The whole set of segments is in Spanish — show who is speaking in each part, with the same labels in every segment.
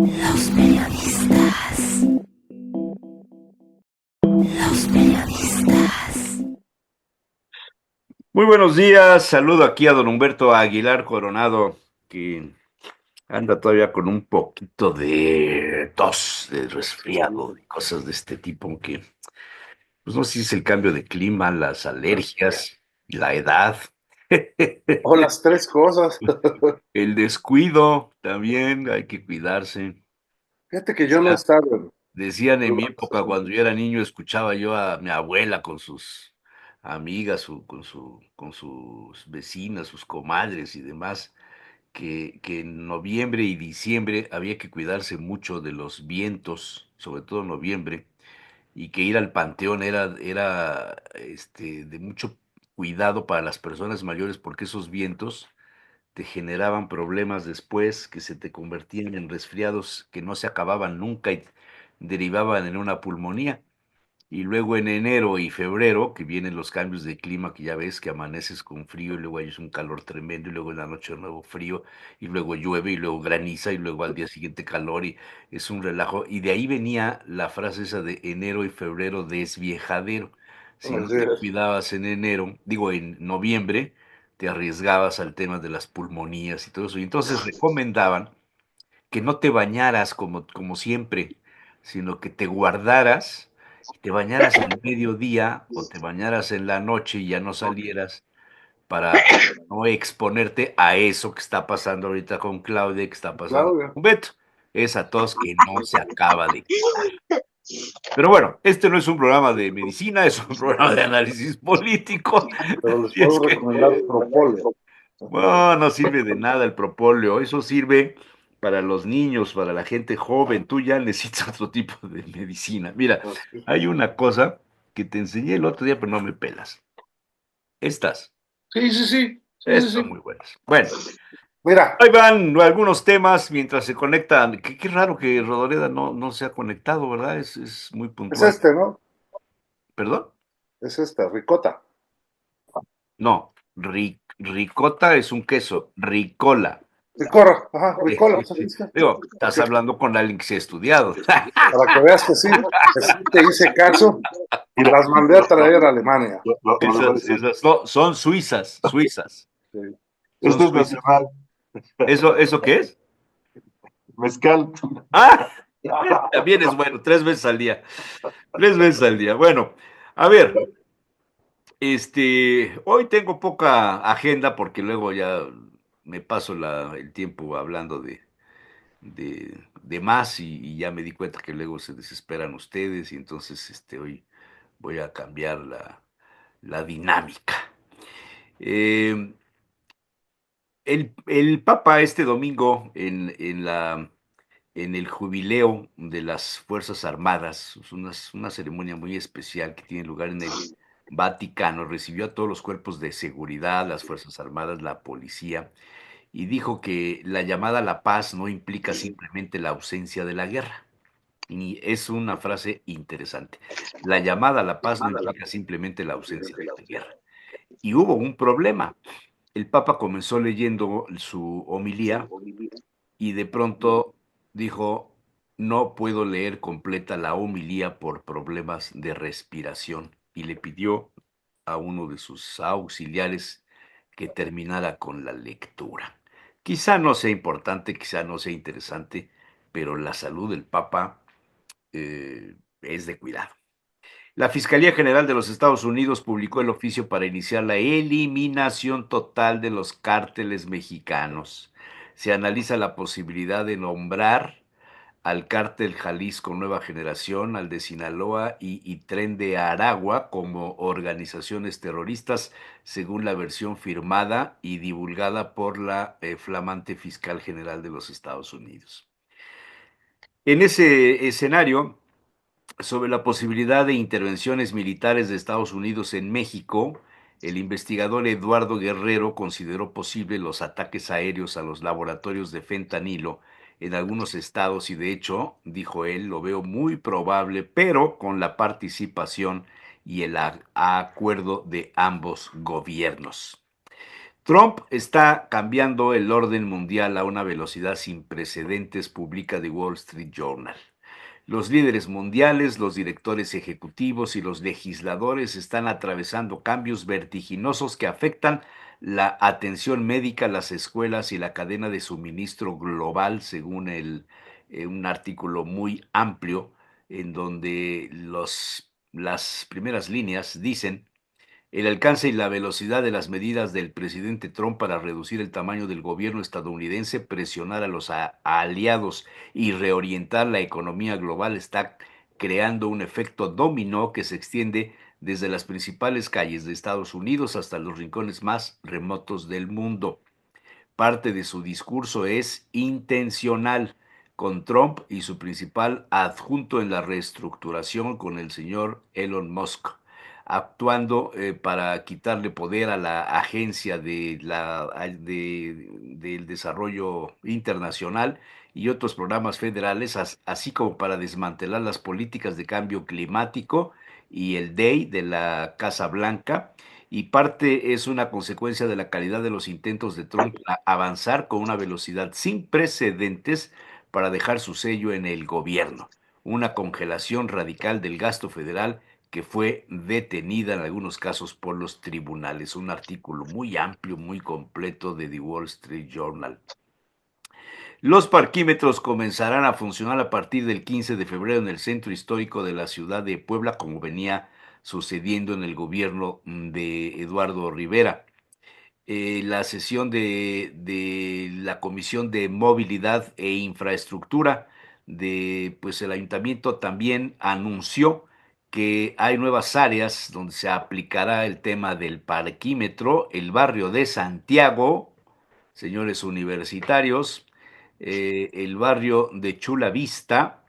Speaker 1: Los periodistas. Los periodistas.
Speaker 2: Muy buenos días, saludo aquí a don Humberto Aguilar Coronado, que anda todavía con un poquito de tos, de resfriado, de cosas de este tipo, aunque pues no sé si es el cambio de clima, las alergias, la edad,
Speaker 3: O las tres cosas.
Speaker 2: el descuido, también hay que cuidarse.
Speaker 3: Fíjate que yo no he estado.
Speaker 2: Decían en mi época, cuando yo era niño, escuchaba yo a mi abuela con sus amigas, con sus vecinas, sus comadres y demás, que en noviembre y diciembre había que cuidarse mucho de los vientos, sobre todo en noviembre, y que ir al panteón era de mucho cuidado para las personas mayores, porque esos vientos te generaban problemas después que se te convertían en resfriados que no se acababan nunca y derivaban en una pulmonía. Y luego en enero y febrero, que vienen los cambios de clima, que ya ves que amaneces con frío y luego hay un calor tremendo y luego en la noche de nuevo frío y luego llueve y luego graniza y luego al día siguiente calor y es un relajo. Y de ahí venía la frase esa de enero y febrero desviejadero. Si no
Speaker 3: Así
Speaker 2: te
Speaker 3: es.
Speaker 2: cuidabas en enero, digo en noviembre, te arriesgabas al tema de las pulmonías y todo eso. Y entonces recomendaban que no te bañaras como siempre, sino que te guardaras y te bañaras al mediodía o te bañaras en la noche y ya no salieras para no exponerte a eso que está pasando ahorita con Claudia, que está pasando
Speaker 3: Claudia.
Speaker 2: con Beto. Esa tos que no se acaba de quitar. Pero bueno, este no es un programa de medicina, es un programa de análisis político.
Speaker 3: Pero les
Speaker 2: Y es
Speaker 3: puedo
Speaker 2: que
Speaker 3: recomendar Propole.
Speaker 2: no, no sirve de nada el propóleo. Eso sirve para los niños, para la gente joven. Tú ya necesitas otro tipo de medicina. Mira, hay una cosa que te enseñé el otro día, pero no me pelas. Estas,
Speaker 3: Sí, sí, sí. Sí, sí,
Speaker 2: estas son
Speaker 3: sí.
Speaker 2: muy buenas. Bueno,
Speaker 3: Mira,
Speaker 2: ahí van algunos temas mientras se conectan. Qué raro que Rodoreda no se ha conectado, ¿verdad? Es muy
Speaker 3: es
Speaker 2: puntual.
Speaker 3: este, ¿no?
Speaker 2: ¿Perdón?
Speaker 3: Es esta, ricota.
Speaker 2: No, ricota es un queso, ricola.
Speaker 3: Ricorra, ajá, ricola. ¿Sí viste?
Speaker 2: Digo,
Speaker 3: Ok.
Speaker 2: estás hablando con alguien que se ha estudiado.
Speaker 3: Para que veas que sí te hice caso y las mandé a traer a Alemania.
Speaker 2: Esas no, son suizas, suizas.
Speaker 3: Sí.
Speaker 2: Son
Speaker 4: Este es
Speaker 2: suizas.
Speaker 4: nacional,
Speaker 2: ¿Eso qué es?
Speaker 4: mezcal.
Speaker 2: Ah, también es bueno, 3 veces al día. 3 veces al día. Bueno, a ver, hoy tengo poca agenda porque luego ya me paso el tiempo hablando de más y ya me di cuenta que luego se desesperan ustedes y entonces hoy voy a cambiar la dinámica. Eh, el Papa este domingo en el jubileo de las Fuerzas Armadas, es una ceremonia muy especial que tiene lugar en el Vaticano, recibió a todos los cuerpos de seguridad, las Fuerzas Armadas, la policía, y dijo que la llamada a la paz no implica simplemente la ausencia de la guerra. Y es una frase interesante. La llamada a la paz no implica simplemente la ausencia de la guerra. Y hubo un problema. El Papa comenzó leyendo su homilía y de pronto dijo, no puedo leer completa la homilía por problemas de respiración y le pidió a uno de sus auxiliares que terminara con la lectura. Quizá no sea importante, quizá no sea interesante, pero la salud del Papa es de cuidado. La Fiscalía General de los Estados Unidos publicó el oficio para iniciar la eliminación total de los cárteles mexicanos. Se analiza la posibilidad de nombrar al cártel Jalisco Nueva Generación, al de Sinaloa y Tren de Aragua como organizaciones terroristas, según la versión firmada y divulgada por la flamante fiscal general de los Estados Unidos. En ese escenario, sobre la posibilidad de intervenciones militares de Estados Unidos en México, el investigador Eduardo Guerrero consideró posible los ataques aéreos a los laboratorios de fentanilo en algunos estados y de hecho, dijo él, lo veo muy probable, pero con la participación y el acuerdo de ambos gobiernos. Trump está cambiando el orden mundial a una velocidad sin precedentes, publica The Wall Street Journal. Los líderes mundiales, los directores ejecutivos y los legisladores están atravesando cambios vertiginosos que afectan la atención médica, las escuelas y la cadena de suministro global, según un artículo muy amplio en donde las primeras líneas dicen: el alcance y la velocidad de las medidas del presidente Trump para reducir el tamaño del gobierno estadounidense, presionar a los aliados y reorientar la economía global está creando un efecto dominó que se extiende desde las principales calles de Estados Unidos hasta los rincones más remotos del mundo. Parte de su discurso es intencional con Trump y su principal adjunto en la reestructuración con el señor Elon Musk, actuando para quitarle poder a la Agencia del Desarrollo Internacional y otros programas federales, así como para desmantelar las políticas de cambio climático y el DEI de la Casa Blanca, y parte es una consecuencia de la calidad de los intentos de Trump a avanzar con una velocidad sin precedentes para dejar su sello en el gobierno. Una congelación radical del gasto federal que fue detenida en algunos casos por los tribunales. Un artículo muy amplio, muy completo de The Wall Street Journal. Los parquímetros comenzarán a funcionar a partir del 15 de febrero en el centro histórico de la ciudad de Puebla, como venía sucediendo en el gobierno de Eduardo Rivera. La sesión de la Comisión de Movilidad e Infraestructura de, pues el ayuntamiento también anunció que hay nuevas áreas donde se aplicará el tema del parquímetro: el barrio de Santiago, señores universitarios, el barrio de Chula Vista,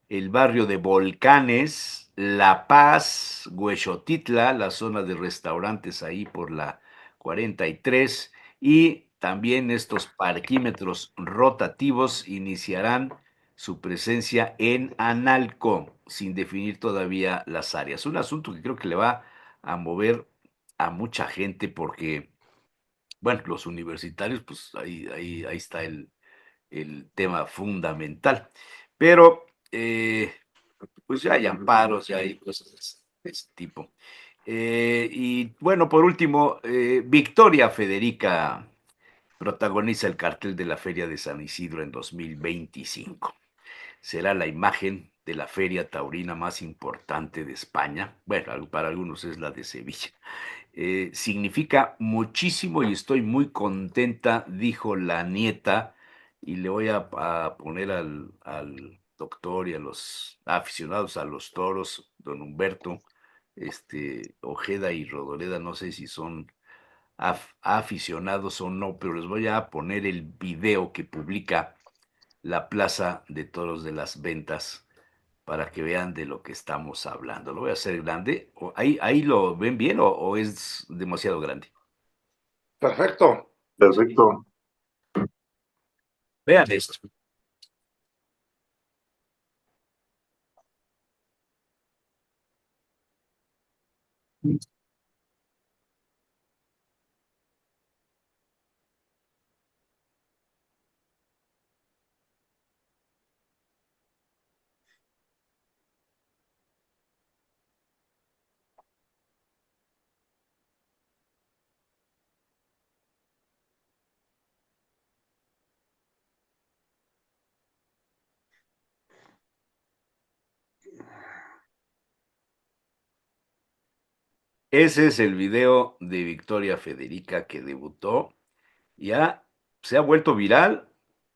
Speaker 2: el barrio de Volcanes, La Paz, Huexotitla, la zona de restaurantes ahí por la 43, y también estos parquímetros rotativos iniciarán su presencia en Analco, sin definir todavía las áreas. Un asunto que creo que le va a mover a mucha gente porque, bueno, los universitarios, pues ahí está el tema fundamental. Pero pues ya hay amparos, ya hay cosas de ese tipo. Y bueno, por último, Victoria Federica protagoniza el cartel de la Feria de San Isidro en 2025. Será la imagen de la feria taurina más importante de España. Bueno, para algunos es la de Sevilla. Significa muchísimo y estoy muy contenta, dijo la nieta, y le voy a poner al doctor y a los aficionados a los toros, don Humberto, Ojeda y Rodoreda, no sé si son aficionados o no, pero les voy a poner el video que publica la Plaza de Toros de las Ventas para que vean de lo que estamos hablando. Lo voy a hacer grande. ¿Ahí lo ven bien o es demasiado grande?
Speaker 3: Perfecto.
Speaker 4: Perfecto.
Speaker 2: Vean esto. Ese es el video de Victoria Federica que debutó. Ya se ha vuelto viral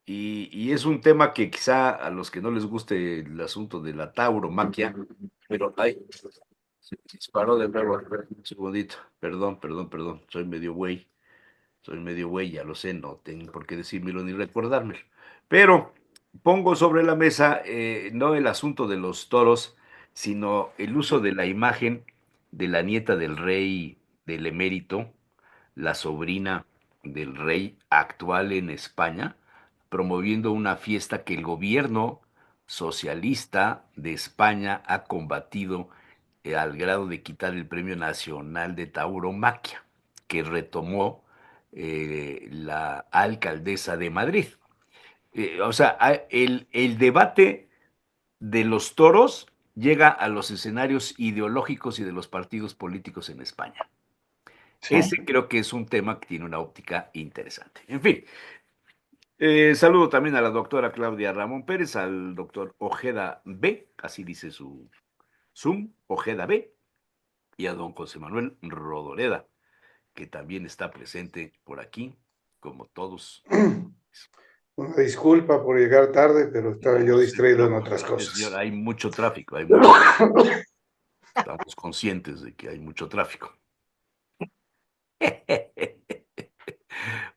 Speaker 2: y es un tema que quizá a los que no les guste el asunto de la tauromaquia, pero ay, se disparó de nuevo. A ver, un segundito. Perdón. Soy medio güey, ya lo sé, no tengo por qué decírmelo ni recordármelo. Pero pongo sobre la mesa no el asunto de los toros, sino el uso de la imagen de la nieta del rey del emérito, la sobrina del rey actual en España, promoviendo una fiesta que el gobierno socialista de España ha combatido al grado de quitar el Premio Nacional de Tauromaquia, que retomó la alcaldesa de Madrid. O sea, el debate de los toros llega a los escenarios ideológicos y de los partidos políticos en España.
Speaker 4: Sí.
Speaker 2: Ese creo que es un tema que tiene una óptica interesante. En fin, saludo también a la doctora Claudia Ramón Pérez, al doctor Ojeda B, así dice su Zoom, Ojeda B, y a don José Manuel Rodoreda, que también está presente por aquí, como todos.
Speaker 3: Una disculpa por llegar tarde, pero estaba yo distraído en otras
Speaker 2: Señor,
Speaker 3: cosas.
Speaker 2: hay mucho tráfico, estamos conscientes de que hay mucho tráfico.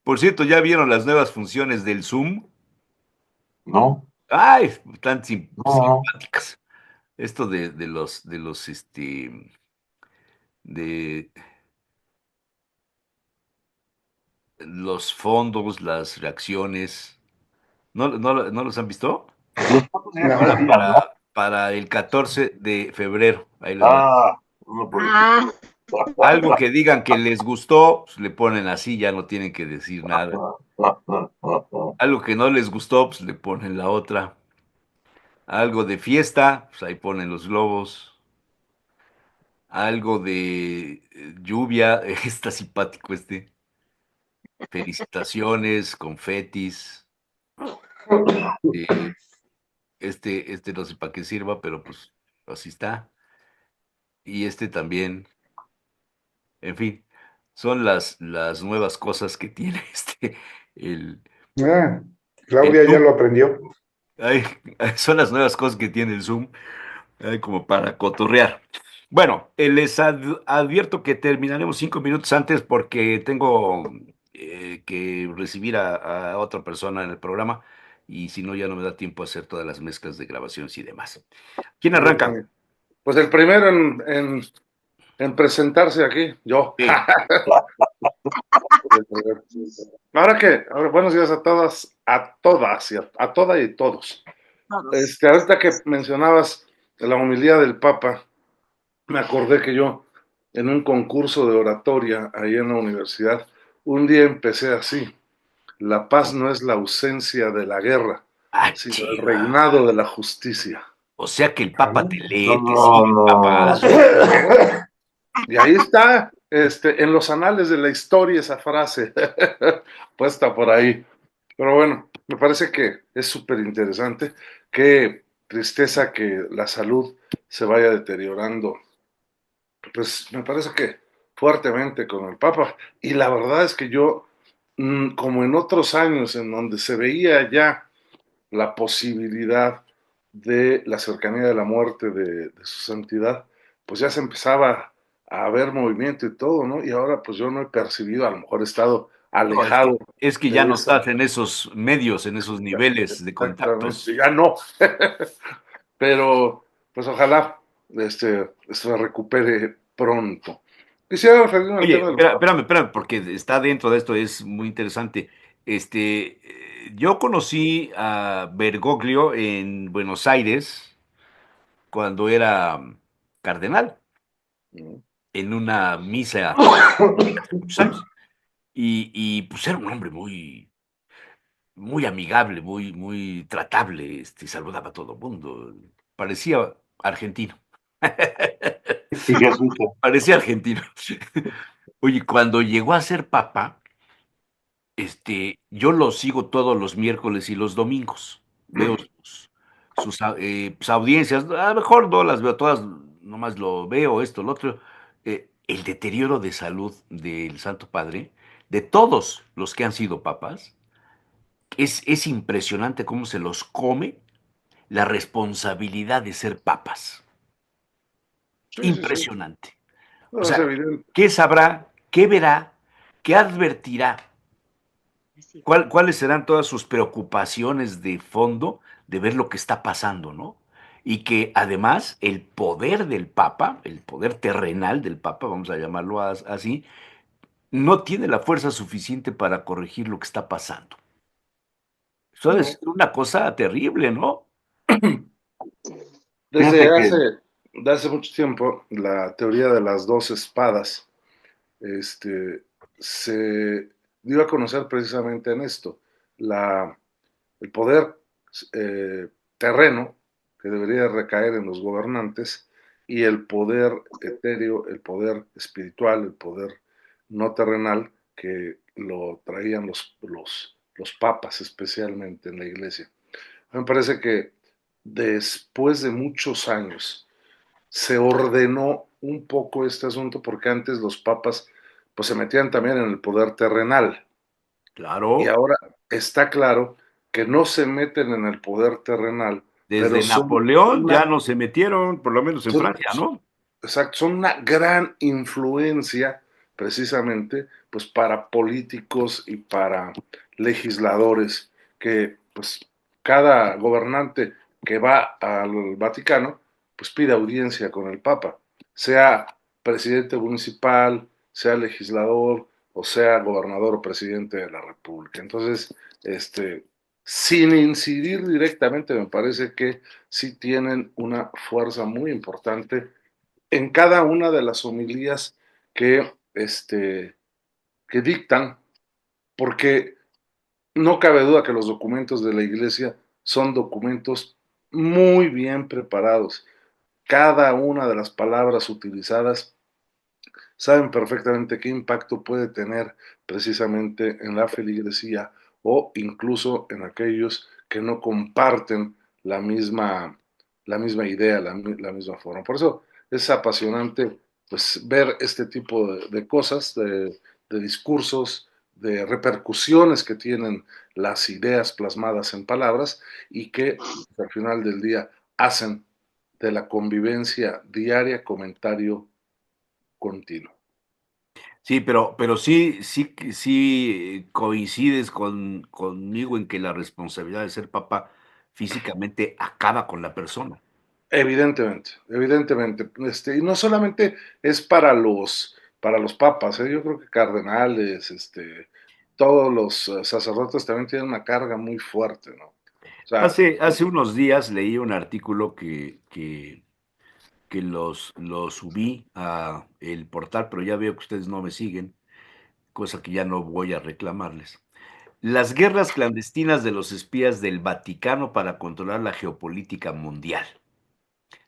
Speaker 2: Por cierto, ¿ya vieron las nuevas funciones del Zoom?
Speaker 4: No,
Speaker 2: ¡Ay! Están
Speaker 4: no,
Speaker 2: simpáticas. Esto de los fondos, las reacciones. ¿No los han visto?
Speaker 4: lo está poniendo
Speaker 2: Ahora
Speaker 4: al día, ¿no?
Speaker 2: para el 14 de febrero. Ahí les va.
Speaker 4: No puede
Speaker 2: Algo que digan que les gustó, pues le ponen así, ya no tienen que decir nada. Algo que no les gustó, pues le ponen la otra. Algo de fiesta, pues ahí ponen los globos. Algo de lluvia, está simpático este. Felicitaciones, confetis. eh, este no sé para qué sirva, pero pues así está. Y este también, en fin, son las nuevas cosas que tiene el,
Speaker 3: Ah,
Speaker 2: el
Speaker 3: Claudia ya
Speaker 2: Zoom.
Speaker 3: lo aprendió.
Speaker 2: Ay, son las nuevas cosas que tiene el Zoom, como para cotorrear. Bueno, les advierto que terminaremos 5 minutos antes porque tengo que recibir a otra persona en el programa y si no ya no me da tiempo a hacer todas las mezclas de grabaciones y demás. ¿Quién arranca?
Speaker 3: Pues el primero en presentarse aquí, yo.
Speaker 2: Sí.
Speaker 3: Ahora, buenos días a todas, a toda y todos. Ahorita que mencionabas la homilía del Papa, me acordé que yo, en un concurso de oratoria ahí en la universidad, un día empecé así: la paz no es la ausencia de la guerra,
Speaker 2: Ah,
Speaker 3: sino el
Speaker 2: chiva.
Speaker 3: reinado de la justicia.
Speaker 2: O sea que el Papa te lee, te
Speaker 4: No,
Speaker 2: sigue, papá.
Speaker 4: no.
Speaker 3: Y ahí está, en los anales de la historia esa frase, puesta por ahí. Pero bueno, me parece que es súper interesante. Qué tristeza que la salud se vaya deteriorando. Pues me parece que fuertemente con el Papa. Y la verdad es que yo, como en otros años en donde se veía ya la posibilidad de la cercanía de la muerte de su santidad, pues ya se empezaba a ver movimiento y todo, ¿no? Y ahora pues yo no he percibido, a lo mejor he estado
Speaker 2: No,
Speaker 3: alejado
Speaker 2: es que ya
Speaker 3: de
Speaker 2: no
Speaker 3: esa.
Speaker 2: estás en esos medios, en esos niveles de
Speaker 3: Exactamente,
Speaker 2: contactos.
Speaker 3: ya no. Pero pues ojalá se recupere pronto. Quisiera referirme al tema
Speaker 2: Oye,
Speaker 3: de los
Speaker 2: espérame, porque está dentro de esto, es muy interesante. Yo conocí a Bergoglio en Buenos Aires cuando era cardenal,
Speaker 3: papas.
Speaker 2: en una misa hace muchos años. Y pues era un hombre muy amigable, muy tratable, saludaba a todo el mundo. Parecía argentino.
Speaker 4: Y Jesús.
Speaker 2: Parecía argentino. Oye, cuando llegó a ser papa, yo lo sigo todos los miércoles y los domingos. Veo sus audiencias. A lo mejor no las veo todas, nomás lo veo, esto, lo otro. El deterioro de salud del Santo Padre, de todos los que han sido papas, es impresionante cómo se los come la responsabilidad de ser papas.
Speaker 3: Sí, sí, sí.
Speaker 2: Impresionante. O
Speaker 3: No, es
Speaker 2: sea,
Speaker 3: evidente.
Speaker 2: ¿qué sabrá, qué verá, qué advertirá? ¿Cuáles serán todas sus preocupaciones de fondo de ver lo que está pasando, ¿no? Y que además el poder del Papa, el poder terrenal del Papa, vamos a llamarlo así, no tiene la fuerza suficiente para corregir lo que está pasando. Eso
Speaker 3: No.
Speaker 2: es una cosa terrible, ¿no?
Speaker 3: Desde
Speaker 4: Fíjate que
Speaker 3: hace, de hace mucho tiempo, la teoría de las dos espadas, este, se dio a conocer precisamente en esto, el poder terreno que debería recaer en los gobernantes y el poder etéreo, el poder espiritual, el poder no terrenal que lo traían los papas especialmente en la iglesia. Me parece que después de muchos años se ordenó un poco este asunto porque antes los papas pues se metían también en el poder terrenal y
Speaker 2: Claro,
Speaker 3: ahora está claro que no se meten en el poder terrenal, pero
Speaker 2: desde Napoleón ya no se metieron, por lo menos en
Speaker 3: son,
Speaker 2: Francia, ¿no?
Speaker 3: exacto, son una gran influencia precisamente pues para políticos y para legisladores que pues cada gobernante que va al Vaticano pues pide audiencia con el Papa, sea presidente municipal, sea legislador o sea gobernador o presidente de la República. Entonces, sin incidir directamente, me parece que sí tienen una fuerza muy importante en cada una de las homilías que, que dictan, porque no cabe duda que los documentos de la iglesia son documentos muy bien preparados. Cada una de las palabras utilizadas saben perfectamente qué impacto puede tener precisamente en la feligresía o incluso en aquellos que no comparten la misma idea, la misma forma. Por eso es apasionante pues, ver este tipo de cosas, de discursos, de repercusiones que tienen las ideas plasmadas en palabras y que al final del día hacen de la convivencia diaria comentario continuo.
Speaker 2: Sí, pero sí coincides conmigo en que la responsabilidad de ser papá físicamente acaba con la persona.
Speaker 3: Evidentemente, evidentemente. Y no solamente es para los papas, yo creo que cardenales, todos los sacerdotes también tienen una carga muy fuerte, ¿no? O sea,
Speaker 2: Hace unos días leí un artículo que lo subí a el portal, pero ya veo que ustedes no me siguen, cosa que ya no voy a reclamarles. Las guerras clandestinas de los espías del Vaticano para controlar la geopolítica mundial.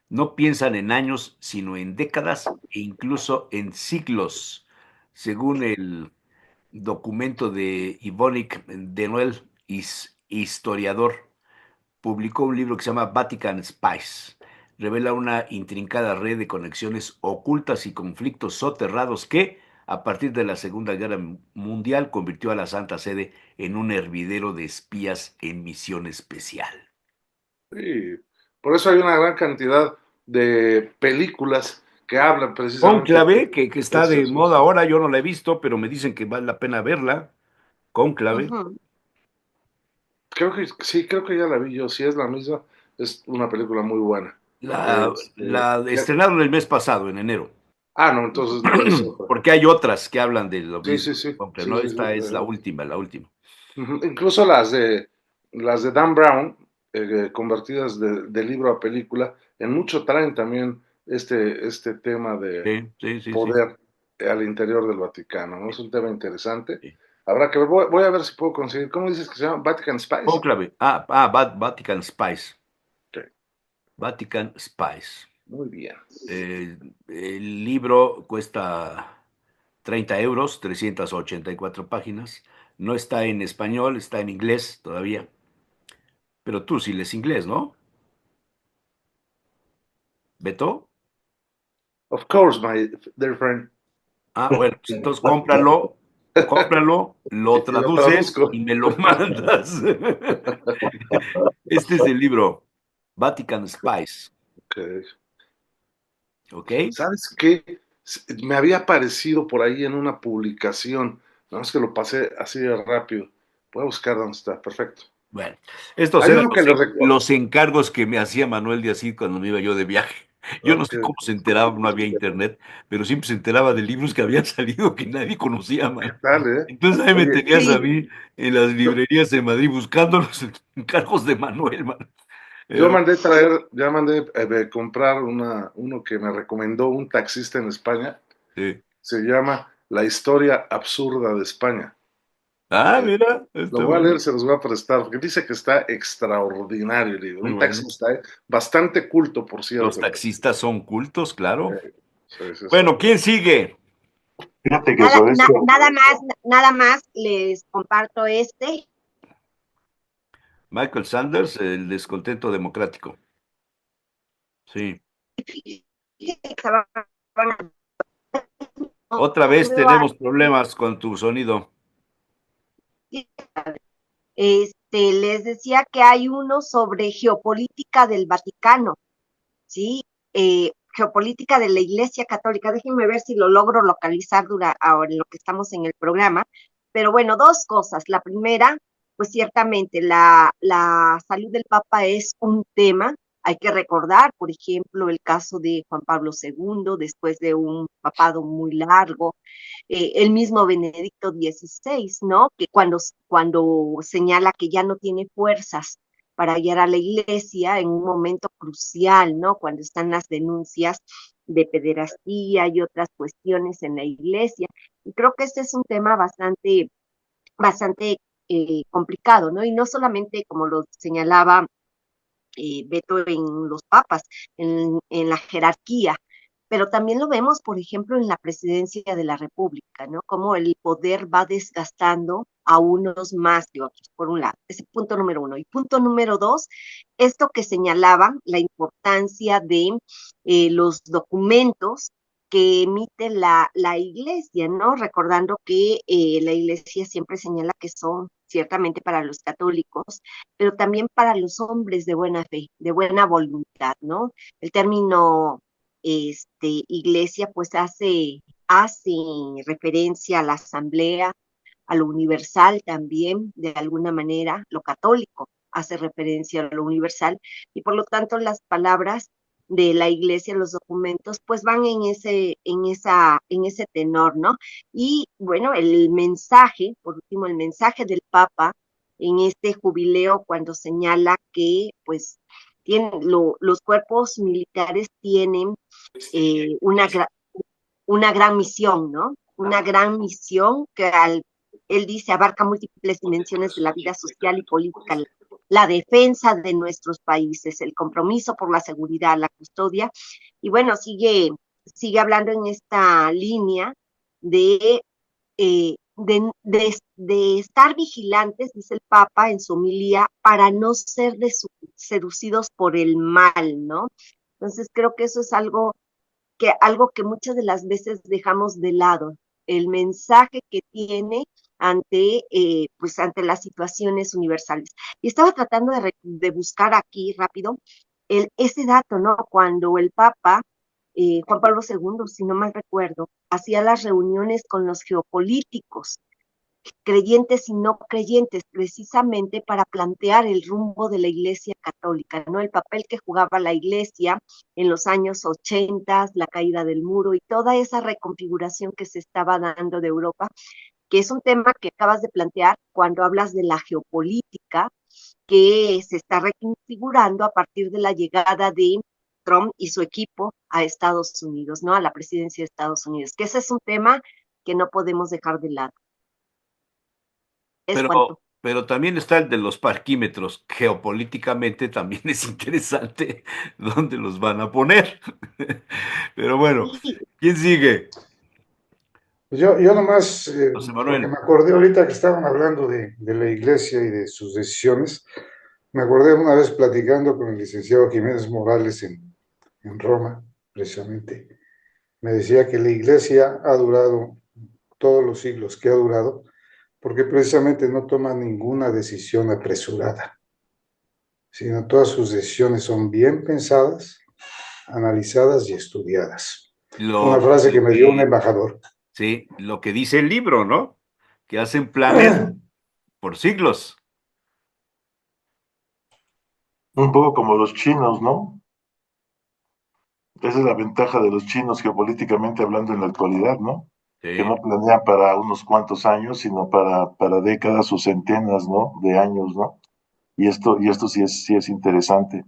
Speaker 2: No piensan en años, sino en décadas e incluso en siglos, según el documento de Yvonne de Noël, historiador. Publicó un libro que se llama Vatican Spies. Revela una intrincada red de conexiones ocultas y conflictos soterrados que, a partir de la Segunda Guerra Mundial, convirtió a la Santa Sede en un hervidero de espías en misión especial.
Speaker 3: sí, por eso hay una gran cantidad de películas que hablan precisamente
Speaker 2: Cónclave, que
Speaker 3: de
Speaker 2: está
Speaker 3: ese
Speaker 2: de
Speaker 3: asunto.
Speaker 2: moda ahora, yo no la he visto, pero me dicen que vale la pena verla. Cónclave.
Speaker 1: Ujú.
Speaker 3: Creo que sí, creo que ya la vi yo, si es la misma, es una película muy buena.
Speaker 2: La estrenaron el mes pasado, en enero.
Speaker 3: No, entonces es otra.
Speaker 2: Porque hay otras que hablan de lo
Speaker 3: Sí,
Speaker 2: mismo.
Speaker 3: sí, sí,
Speaker 2: Cónclave,
Speaker 3: sí,
Speaker 2: no,
Speaker 3: sí, sí.
Speaker 2: esta es la última, la última.
Speaker 3: Incluso las de Dan Brown, convertidas de libro a película, en mucho traen también este tema de
Speaker 2: Sí, sí, sí, sí.
Speaker 3: poder al interior del Vaticano, ¿no? Es un tema interesante.
Speaker 2: Sí.
Speaker 3: Habrá que ver, voy a ver si puedo conseguir, ¿cómo dices que se llama? Vatican Spies.
Speaker 2: Cónclave. Vatican Spies.
Speaker 3: Sí,
Speaker 2: Vatican Spies.
Speaker 3: muy bien.
Speaker 2: El libro cuesta 30 euros, 384 páginas. No está en español, está en inglés todavía. Pero tú sí lees inglés, ¿no? ¿Beto?
Speaker 3: Of course, my dear friend.
Speaker 2: Bueno, pues entonces cómpralo, lo
Speaker 3: Y lo
Speaker 2: traduces
Speaker 3: traduzco.
Speaker 2: y me lo mandas. Este es el libro, Vatican Spies,
Speaker 3: Okay.
Speaker 2: ¿ok?
Speaker 3: ¿Sabes qué? Me había aparecido por ahí en una publicación, nada más que lo pasé así de rápido. Voy a buscar dónde está, perfecto.
Speaker 2: Bueno, estos
Speaker 3: Hay
Speaker 2: eran
Speaker 3: uno que lo recuerdo.
Speaker 2: los encargos que me hacía Manuel de Asís cuando me iba yo de viaje. Yo no
Speaker 3: Ok,
Speaker 2: sé cómo se enteraba, no había internet, pero siempre se enteraba de libros que habían salido que nadie conocía,
Speaker 3: ¿qué
Speaker 2: man.
Speaker 3: tal,
Speaker 2: Entonces ahí me
Speaker 3: Oye,
Speaker 2: tenías a mí en las
Speaker 3: yo,
Speaker 2: librerías de Madrid buscando los encargos de Manuel, man.
Speaker 3: yo
Speaker 2: Era-
Speaker 3: mandé traer, ya mandé comprar uno que me recomendó un taxista en España,
Speaker 2: sí.
Speaker 3: se llama La historia absurda de España.
Speaker 2: Ah, mira, está
Speaker 3: Lo voy a leer,
Speaker 2: bueno.
Speaker 3: se los voy a prestar, porque dice que está extraordinario el libro.
Speaker 2: Muy
Speaker 3: Un
Speaker 2: bueno.
Speaker 3: taxista, bastante culto, por
Speaker 2: Los
Speaker 3: cierto.
Speaker 2: taxistas son cultos, claro.
Speaker 3: Sí, sí, sí.
Speaker 2: Bueno, ¿quién sigue?
Speaker 4: Fíjate que sobre esto,
Speaker 5: Nada más les comparto este.
Speaker 2: Michael Sanders, el descontento democrático. Sí. Otra vez tenemos problemas con tu sonido.
Speaker 5: Les decía que hay uno sobre geopolítica del Vaticano, ¿sí? Geopolítica de la Iglesia Católica. Déjenme ver si lo logro localizar ahora en lo que estamos en el programa. Pero bueno, dos cosas. La primera, pues ciertamente la salud del Papa es un tema. Hay que recordar, por ejemplo, el caso de Juan Pablo II, después de un papado muy largo, el mismo Benedicto XVI, ¿no? Que cuando señala que ya no tiene fuerzas para guiar a la iglesia en un momento crucial, ¿no? Cuando están las denuncias de pederastía y otras cuestiones en la iglesia. Y creo que este es un tema bastante complicado, ¿no? Y no solamente, como lo señalaba Beto, en los papas, en la jerarquía, pero también lo vemos, por ejemplo, en la presidencia de la República, ¿no? Cómo el poder va desgastando a unos más que otros, por un lado. Ese punto número uno. Y punto número dos, esto que señalaba, la importancia de los documentos que emite la iglesia, ¿no? Recordando que la iglesia siempre señala que son ciertamente para los católicos, pero también para los hombres de buena fe, de buena voluntad, ¿no? El término iglesia pues hace referencia a la asamblea, a lo universal también, de alguna manera, lo católico hace referencia a lo universal, y por lo tanto las palabras de la iglesia, los documentos, pues van en ese tenor, ¿no? Y bueno, el mensaje, por último, el mensaje del Papa en este jubileo cuando señala que pues los cuerpos militares tienen eh, una, una gran misión, ¿no? Una gran misión que él dice abarca múltiples dimensiones de la vida social y política, la defensa de nuestros países, el compromiso por la seguridad, la custodia, y bueno, sigue hablando en esta línea de de estar vigilantes, dice el Papa en su homilía, para no ser seducidos por el mal, ¿no? Entonces creo que eso es algo que muchas de las veces dejamos de lado, el mensaje que tiene pues ante las situaciones universales. Y estaba tratando de buscar aquí rápido ese dato, ¿no? Cuando el Papa Juan Pablo II, si no mal recuerdo, hacía las reuniones con los geopolíticos, creyentes y no creyentes, precisamente para plantear el rumbo de la Iglesia Católica, ¿no? El papel que jugaba la Iglesia en los años 80, la caída del muro y toda esa reconfiguración que se estaba dando de Europa, que es un tema que acabas de plantear cuando hablas de la geopolítica que se está reconfigurando a partir de la llegada de Trump y su equipo a Estados Unidos, ¿no? A la presidencia de Estados Unidos, que ese es un tema que no podemos dejar de lado. Es cuanto.
Speaker 2: Pero también está el de los parquímetros. Geopolíticamente también es interesante dónde los van a poner. Pero bueno,
Speaker 5: Sí,
Speaker 2: ¿quién sigue?
Speaker 6: Pues yo nomás,
Speaker 2: José
Speaker 6: porque me
Speaker 2: Manuel.
Speaker 6: acordé ahorita que estaban hablando de la iglesia y de sus decisiones, me acordé una vez platicando con el licenciado Jiménez Morales en Roma, precisamente. Me decía que la iglesia ha durado todos los siglos que ha durado, porque precisamente no toma ninguna decisión apresurada, sino todas sus decisiones son bien pensadas, analizadas y estudiadas. Una frase que me dio un embajador.
Speaker 2: Sí, lo que dice el libro, ¿no? Que hacen planes por siglos.
Speaker 4: un poco como los chinos, ¿no? Esa es la ventaja de los chinos geopolíticamente hablando en la actualidad, ¿no? Que
Speaker 2: Sí.
Speaker 4: no planean para unos cuantos años, sino para décadas o centenas, ¿no? De años, ¿no? Y esto sí es interesante.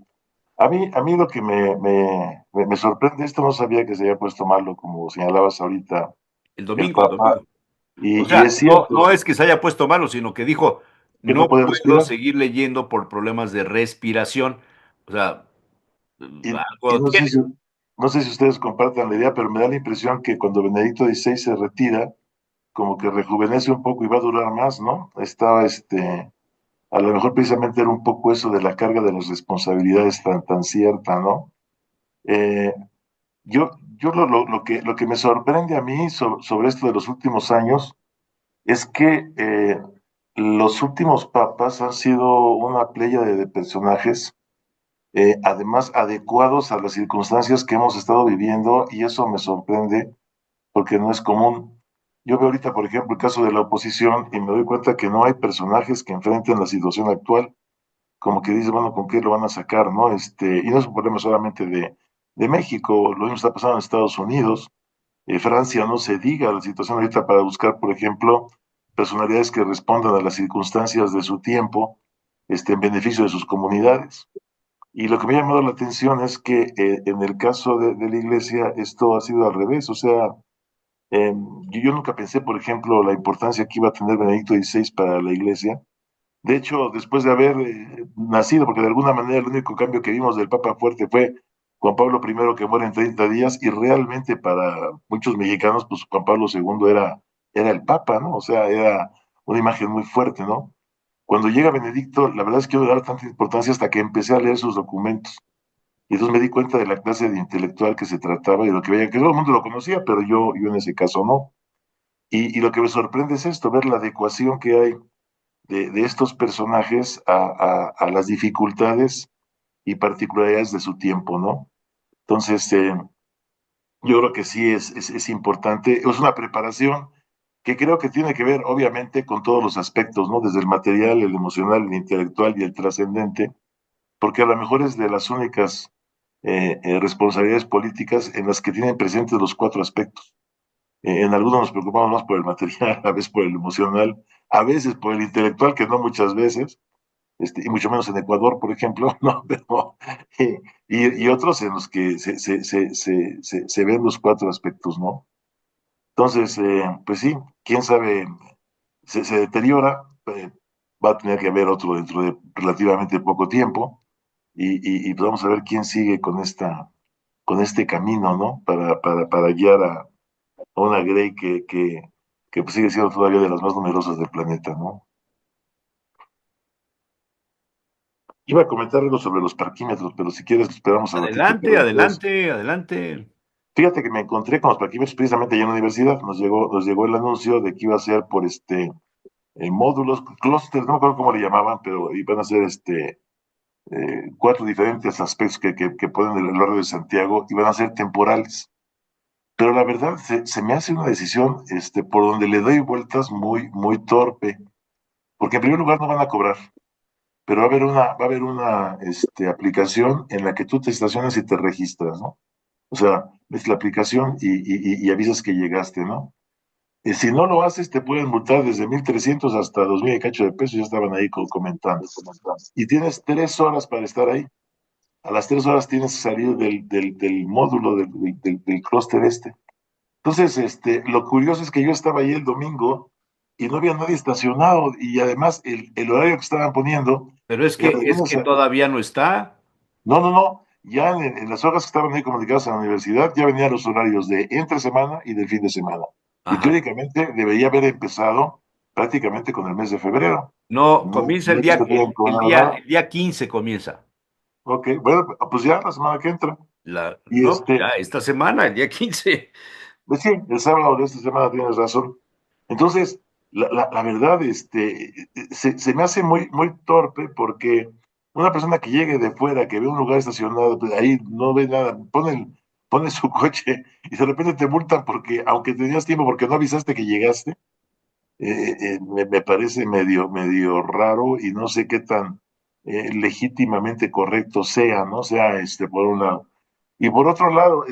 Speaker 4: A mí lo que me sorprende, esto no sabía que se había puesto malo, como señalabas ahorita,
Speaker 2: El
Speaker 4: el
Speaker 2: domingo, el
Speaker 4: Papa,
Speaker 2: domingo. O
Speaker 4: Y
Speaker 2: sea,
Speaker 4: es
Speaker 2: no,
Speaker 4: cierto
Speaker 2: no es que se haya puesto malo, sino que dijo,
Speaker 4: que no
Speaker 2: no
Speaker 4: puede
Speaker 2: puedo
Speaker 4: respirar.
Speaker 2: seguir leyendo por problemas de respiración. O sea,
Speaker 4: Y
Speaker 2: algo tiene.
Speaker 4: no sé si ustedes compartan la idea, pero me da la impresión que cuando Benedicto XVI se retira, como que rejuvenece un poco y va a durar más, ¿no? Estaba, a lo mejor precisamente era un poco eso de la carga de las responsabilidades tan cierta, ¿no? Eh, yo lo que me sorprende a mí sobre esto de los últimos años es que los últimos papas han sido una playa de personajes, además adecuados a las circunstancias que hemos estado viviendo, y eso me sorprende porque no es común. Yo veo ahorita, por ejemplo, el caso de la oposición y me doy cuenta que no hay personajes que enfrenten la situación actual, como que dice, bueno, ¿con qué lo van a sacar, no? Y no es un problema solamente de México, lo mismo está pasando en Estados Unidos, Francia, no se diga la situación ahorita para buscar, por ejemplo, personalidades que respondan a las circunstancias de su tiempo, en beneficio de sus comunidades. Y lo que me ha llamado la atención es que en el caso de la iglesia esto ha sido al revés, o sea, yo nunca pensé, por ejemplo, la importancia que iba a tener Benedicto XVI para la iglesia. De hecho, después de haber nacido, porque de alguna manera el único cambio que vimos del Papa fuerte fue Juan Pablo I, que muere en 30 días, y realmente para muchos mexicanos, pues Juan Pablo II era el Papa, ¿no? O sea, era una imagen muy fuerte, ¿no? Cuando llega Benedicto, la verdad es que yo no le daba tanta importancia hasta que empecé a leer sus documentos. Y entonces me di cuenta de la clase de intelectual que se trataba y de lo que veía, que todo el mundo lo conocía, pero yo en ese caso no. Y lo que me sorprende es esto, ver la adecuación que hay de estos personajes a las dificultades y particularidades de su tiempo, ¿no? Entonces, yo creo que sí es importante, es una preparación que creo que tiene que ver, obviamente, con todos los aspectos, ¿no? Desde el material, el emocional, el intelectual y el trascendente, porque a lo mejor es de las únicas responsabilidades políticas en las que tienen presentes los cuatro aspectos. En algunos nos preocupamos más por el material, a veces por el emocional, a veces por el intelectual, que no muchas veces, y mucho menos en Ecuador, por ejemplo, no, pero, y otros en los que se ven los cuatro aspectos, ¿no? Entonces, pues sí, quién sabe, se deteriora, va a tener que haber otro dentro de relativamente poco tiempo, y pues vamos a ver quién sigue con este camino, ¿no? Para guiar a una Grey que pues sigue siendo todavía de las más numerosas del planeta, ¿no? Iba a comentar algo sobre los parquímetros, pero si quieres esperamos al ratito que
Speaker 2: Adelante,
Speaker 4: recuerdes.
Speaker 2: adelante, adelante.
Speaker 4: Fíjate que me encontré con los parquímetros precisamente allá en la universidad. Nos llegó el anuncio de que iba a ser por módulos, clústeres, no me acuerdo cómo le llamaban, pero iban a ser 4 diferentes aspectos que ponen el barrio de Santiago, y van a ser temporales. Pero la verdad se me hace una decisión por donde le doy vueltas muy torpe, porque en primer lugar no van a cobrar, pero va a haber una aplicación en la que tú te estacionas y te registras, ¿no? O sea, ves la aplicación y avisas que llegaste, ¿no? Y si no lo haces, te pueden multar desde 1,300 hasta 2,000 y cacho de pesos, ya estaban ahí comentando. Y tienes 3 horas para estar ahí. A las 3 horas tienes que salir del módulo, del clúster este. Entonces, lo curioso es que yo estaba ahí el domingo y no había nadie estacionado, y además el horario que estaban poniendo
Speaker 2: Pero es
Speaker 4: era
Speaker 2: que,
Speaker 4: de
Speaker 2: es
Speaker 4: lunes
Speaker 2: que
Speaker 4: a...
Speaker 2: todavía no está.
Speaker 4: No, ya en las hojas que estaban ahí comunicadas a la universidad ya venían los horarios de entre semana y del fin de semana. Y
Speaker 2: Ajá.
Speaker 4: teóricamente debería haber empezado prácticamente con el mes de febrero.
Speaker 2: No,
Speaker 4: No,
Speaker 2: comienza
Speaker 4: no
Speaker 2: el
Speaker 4: he visto
Speaker 2: día,
Speaker 4: que hayan
Speaker 2: el
Speaker 4: cobrado
Speaker 2: día,
Speaker 4: nada.
Speaker 2: el día 15 comienza.
Speaker 4: Ok, bueno, pues ya la semana que entra. Y
Speaker 2: No, ya esta semana, el día 15.
Speaker 4: pues sí, el sábado de esta semana tienes razón. Entonces, la verdad, se me hace muy torpe, porque una persona que llegue de fuera, que ve un lugar estacionado, pues ahí no ve nada, pone su coche y de repente te multan porque, aunque tenías tiempo, porque no avisaste que llegaste, me parece medio raro, y no sé qué tan legítimamente correcto sea, ¿no? Sea, por un lado. Y por otro lado,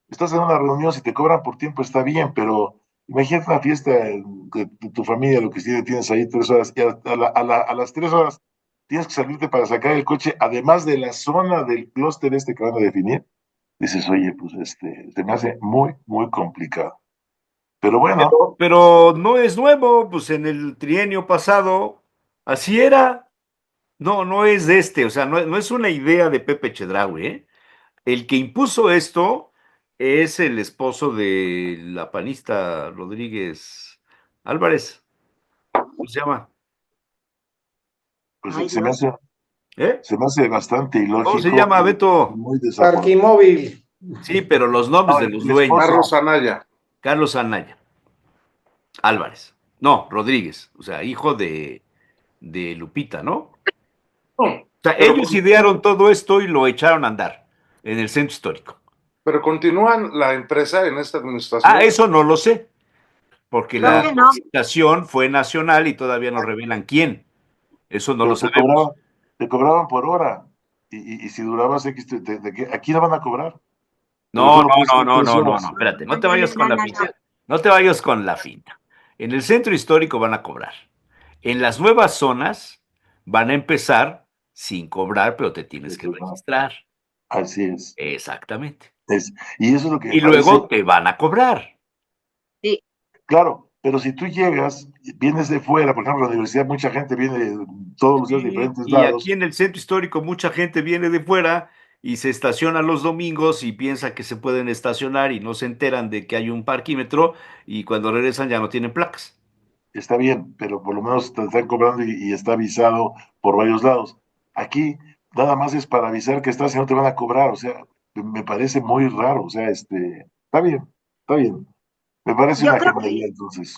Speaker 4: estás en una reunión, si te cobran por tiempo está bien, pero imagínate una fiesta de tu familia, lo que tienes ahí 3 horas, y a las 3 horas tienes que salirte para sacar el coche, además de la zona del clúster que van a definir. Dices, oye, pues se me hace muy complicado. Pero bueno,
Speaker 2: Pero no es nuevo, pues en el trienio pasado así era. No, no es de este, o sea, no es una idea de Pepe Chedraui, ¿eh? El que impuso esto es el esposo de la panista Rodríguez Álvarez. ¿Cómo se llama?
Speaker 4: pues
Speaker 5: Ay,
Speaker 4: se me
Speaker 5: Dios.
Speaker 4: hace,
Speaker 2: ¿Eh?
Speaker 4: se me hace bastante
Speaker 2: ¿Cómo se
Speaker 4: ilógico
Speaker 2: llama,
Speaker 4: y
Speaker 2: Beto?
Speaker 4: muy desafortunado.
Speaker 6: Parquimóvil.
Speaker 2: Sí, pero los nombres
Speaker 4: No,
Speaker 2: de los
Speaker 4: el esposo,
Speaker 2: dueños.
Speaker 3: Carlos Anaya.
Speaker 2: Carlos Anaya Álvarez. No, Rodríguez, o sea, hijo de Lupita, ¿no?
Speaker 3: No,
Speaker 2: O sea,
Speaker 3: pero,
Speaker 2: ellos idearon todo esto y lo echaron a andar en el centro histórico.
Speaker 3: pero continúan la empresa en esta
Speaker 2: Ah,
Speaker 3: administración.
Speaker 2: eso no lo sé, porque
Speaker 5: Creo
Speaker 2: la
Speaker 5: que no.
Speaker 2: licitación fue nacional y todavía no revelan quién. Eso no lo
Speaker 4: pero
Speaker 2: sabemos.
Speaker 4: te cobraban por hora. Y si durabas X, aquí no van a cobrar. Porque
Speaker 2: No,
Speaker 4: solo puedes
Speaker 2: no,
Speaker 4: estar
Speaker 2: no,
Speaker 4: tres
Speaker 2: no, no,
Speaker 4: horas.
Speaker 2: no, espérate, no te
Speaker 5: No, no,
Speaker 2: vayas con
Speaker 5: no,
Speaker 2: la
Speaker 5: no,
Speaker 2: finta.
Speaker 5: no.
Speaker 2: No te vayas con la finta. En el centro histórico van a cobrar. En las nuevas zonas van a empezar sin cobrar, pero te tienes que registrar.
Speaker 4: Así es.
Speaker 2: Exactamente.
Speaker 4: Y eso es lo que me
Speaker 2: Y
Speaker 4: parece,
Speaker 2: luego te van a cobrar.
Speaker 5: Sí,
Speaker 4: claro, pero si tú llegas, vienes de fuera, por ejemplo, a la universidad, mucha gente viene todos los días de diferentes
Speaker 2: Y aquí
Speaker 4: lados,
Speaker 2: en el centro histórico mucha gente viene de fuera y se estaciona los domingos y piensa que se pueden estacionar y no se enteran de que hay un parquímetro y cuando regresan ya no tienen placas.
Speaker 4: está bien, pero por lo menos te están cobrando y está avisado por varios lados. Aquí nada más es para avisar que estás y no te van a cobrar, o sea, me parece muy raro, o sea, está bien, está bien. Me parece
Speaker 5: yo
Speaker 4: una
Speaker 5: creo que
Speaker 4: genialidad, entonces.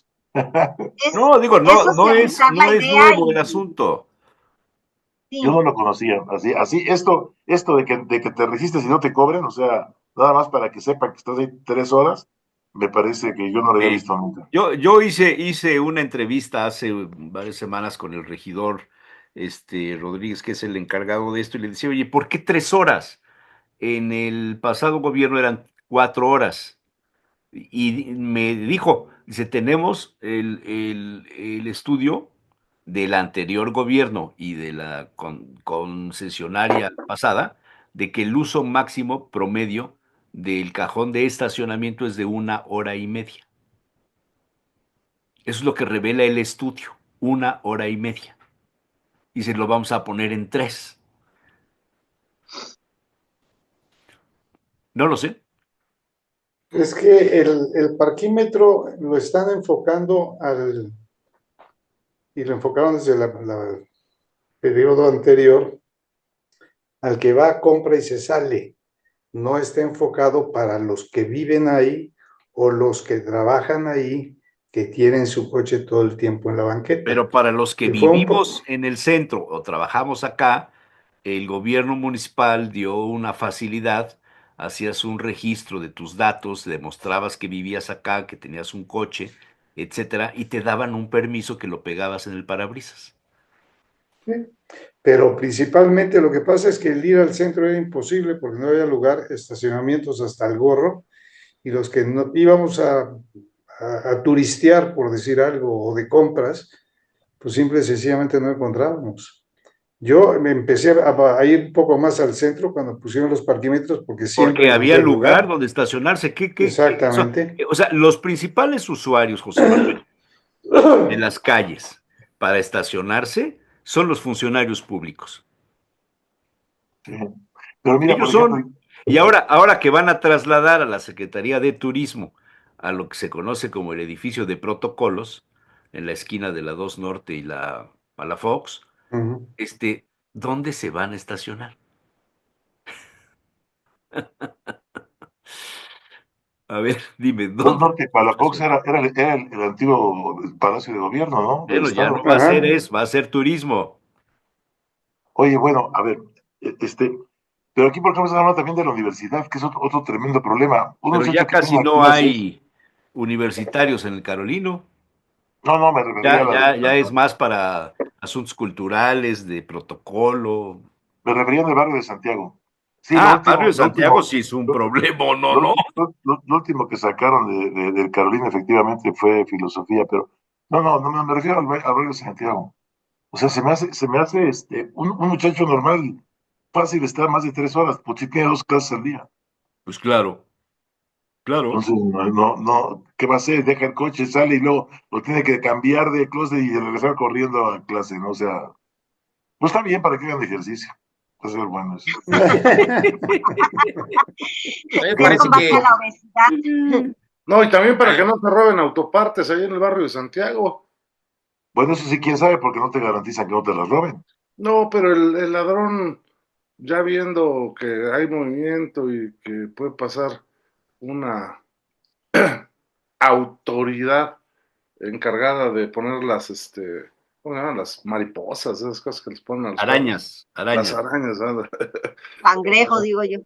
Speaker 2: No, digo,
Speaker 5: es
Speaker 2: no
Speaker 5: socializar la
Speaker 2: es
Speaker 5: idea
Speaker 2: nuevo el
Speaker 5: y
Speaker 2: asunto.
Speaker 4: Yo
Speaker 5: sí,
Speaker 4: no lo conocía, así, esto de que te resistes y no te cobren, o sea, nada más para que sepan que estás ahí 3 horas, me parece que yo no lo había
Speaker 2: Eh,
Speaker 4: visto nunca.
Speaker 2: yo hice una entrevista hace varias semanas con el regidor Rodríguez, que es el encargado de esto, y le decía, oye, ¿por qué 3 horas? En el pasado gobierno eran 4 horas. Y me dijo, dice, tenemos el estudio del anterior gobierno y de la concesionaria pasada, de que el uso máximo promedio del cajón de estacionamiento es de 1 hora y media. Eso es lo que revela el estudio, 1 hora y media. Y se lo vamos a poner en 3. No lo sé.
Speaker 6: Es que el parquímetro lo están enfocando y lo enfocaron desde el periodo anterior, al que va, compra y se sale. No está enfocado para los que viven ahí o los que trabajan ahí, que tienen su coche todo el tiempo en la banqueta.
Speaker 2: Pero para los que
Speaker 6: Y fue un poco,
Speaker 2: vivimos en el centro o trabajamos acá, el gobierno municipal dio una facilidad, hacías un registro de tus datos, demostrabas que vivías acá, que tenías un coche, etcétera, y te daban un permiso que lo pegabas en el parabrisas.
Speaker 6: ¿sí? Pero principalmente lo que pasa es que el ir al centro era imposible porque no había lugar, estacionamientos hasta el gorro, y los que no íbamos a turistear, por decir algo, o de compras, pues simple y sencillamente no encontrábamos. Yo me empecé a ir un poco más al centro cuando pusieron los parquímetros porque siempre
Speaker 2: Porque había
Speaker 6: encontré
Speaker 2: lugar
Speaker 6: lugar.
Speaker 2: donde estacionarse.
Speaker 6: Exactamente.
Speaker 2: O sea, los principales usuarios, José Manuel, de las calles para estacionarse son los funcionarios públicos.
Speaker 4: ¿Sí? Pero mira, por
Speaker 2: Ellos
Speaker 4: ejemplo,
Speaker 2: son. Y ahora que van a trasladar a la Secretaría de Turismo a lo que se conoce como el edificio de protocolos, en la esquina de la 2 Norte y la Palafox,
Speaker 6: Uh-huh.
Speaker 2: ¿dónde se van a estacionar? A ver, dime,
Speaker 4: Dos
Speaker 2: ¿dónde
Speaker 4: Norte,
Speaker 2: se van a
Speaker 4: Palafox
Speaker 2: estacionar?
Speaker 4: era el antiguo Palacio de Gobierno, ¿no? Del
Speaker 2: Bueno, ya no
Speaker 4: Estado.
Speaker 2: va a ser
Speaker 6: Ajá.
Speaker 2: eso, va a ser turismo.
Speaker 4: Oye, bueno, a ver, e- este, pero aquí, por ejemplo, se habla también de la universidad, que es otro tremendo problema. Un
Speaker 2: Pero
Speaker 4: muchacho
Speaker 2: ya
Speaker 4: que tiene
Speaker 2: casi
Speaker 4: una
Speaker 2: no
Speaker 4: clase,
Speaker 2: hay universitarios en el Carolino.
Speaker 4: no, me refería a
Speaker 2: Ya es más para asuntos culturales, de protocolo.
Speaker 4: me refería al barrio de Santiago. Sí,
Speaker 2: Ah, Barrio de Santiago sí es un problema, no, no.
Speaker 4: lo último que sacaron del Carolina efectivamente fue filosofía, pero no, me refiero al barrio de Santiago. O sea, se me hace un muchacho normal, fácil estar más de 3 horas, pues si tiene 2 clases al día.
Speaker 2: Pues claro. Claro.
Speaker 4: Entonces, ¿qué va a hacer? Deja el coche, sale y luego lo tiene que cambiar de closet y regresar corriendo a clase, ¿no? O sea, pues está bien para que hagan ejercicio. Va a ser bueno eso.
Speaker 7: A mí me
Speaker 5: Se
Speaker 7: parece
Speaker 5: combate
Speaker 7: que
Speaker 5: a la obesidad.
Speaker 3: No, y también para que
Speaker 7: ah,
Speaker 3: no te roben autopartes ahí en el barrio de Santiago.
Speaker 4: Bueno, eso sí, quién sabe, porque no te garantizan que no te las roben.
Speaker 3: No, pero el ladrón, ya viendo que hay movimiento y que puede pasar una autoridad encargada de poner ¿cómo se llaman? Las mariposas, esas cosas que les ponen a los perros. Las
Speaker 2: Arañas.
Speaker 3: arañas, ¿verdad?
Speaker 5: Cangrejo, digo yo.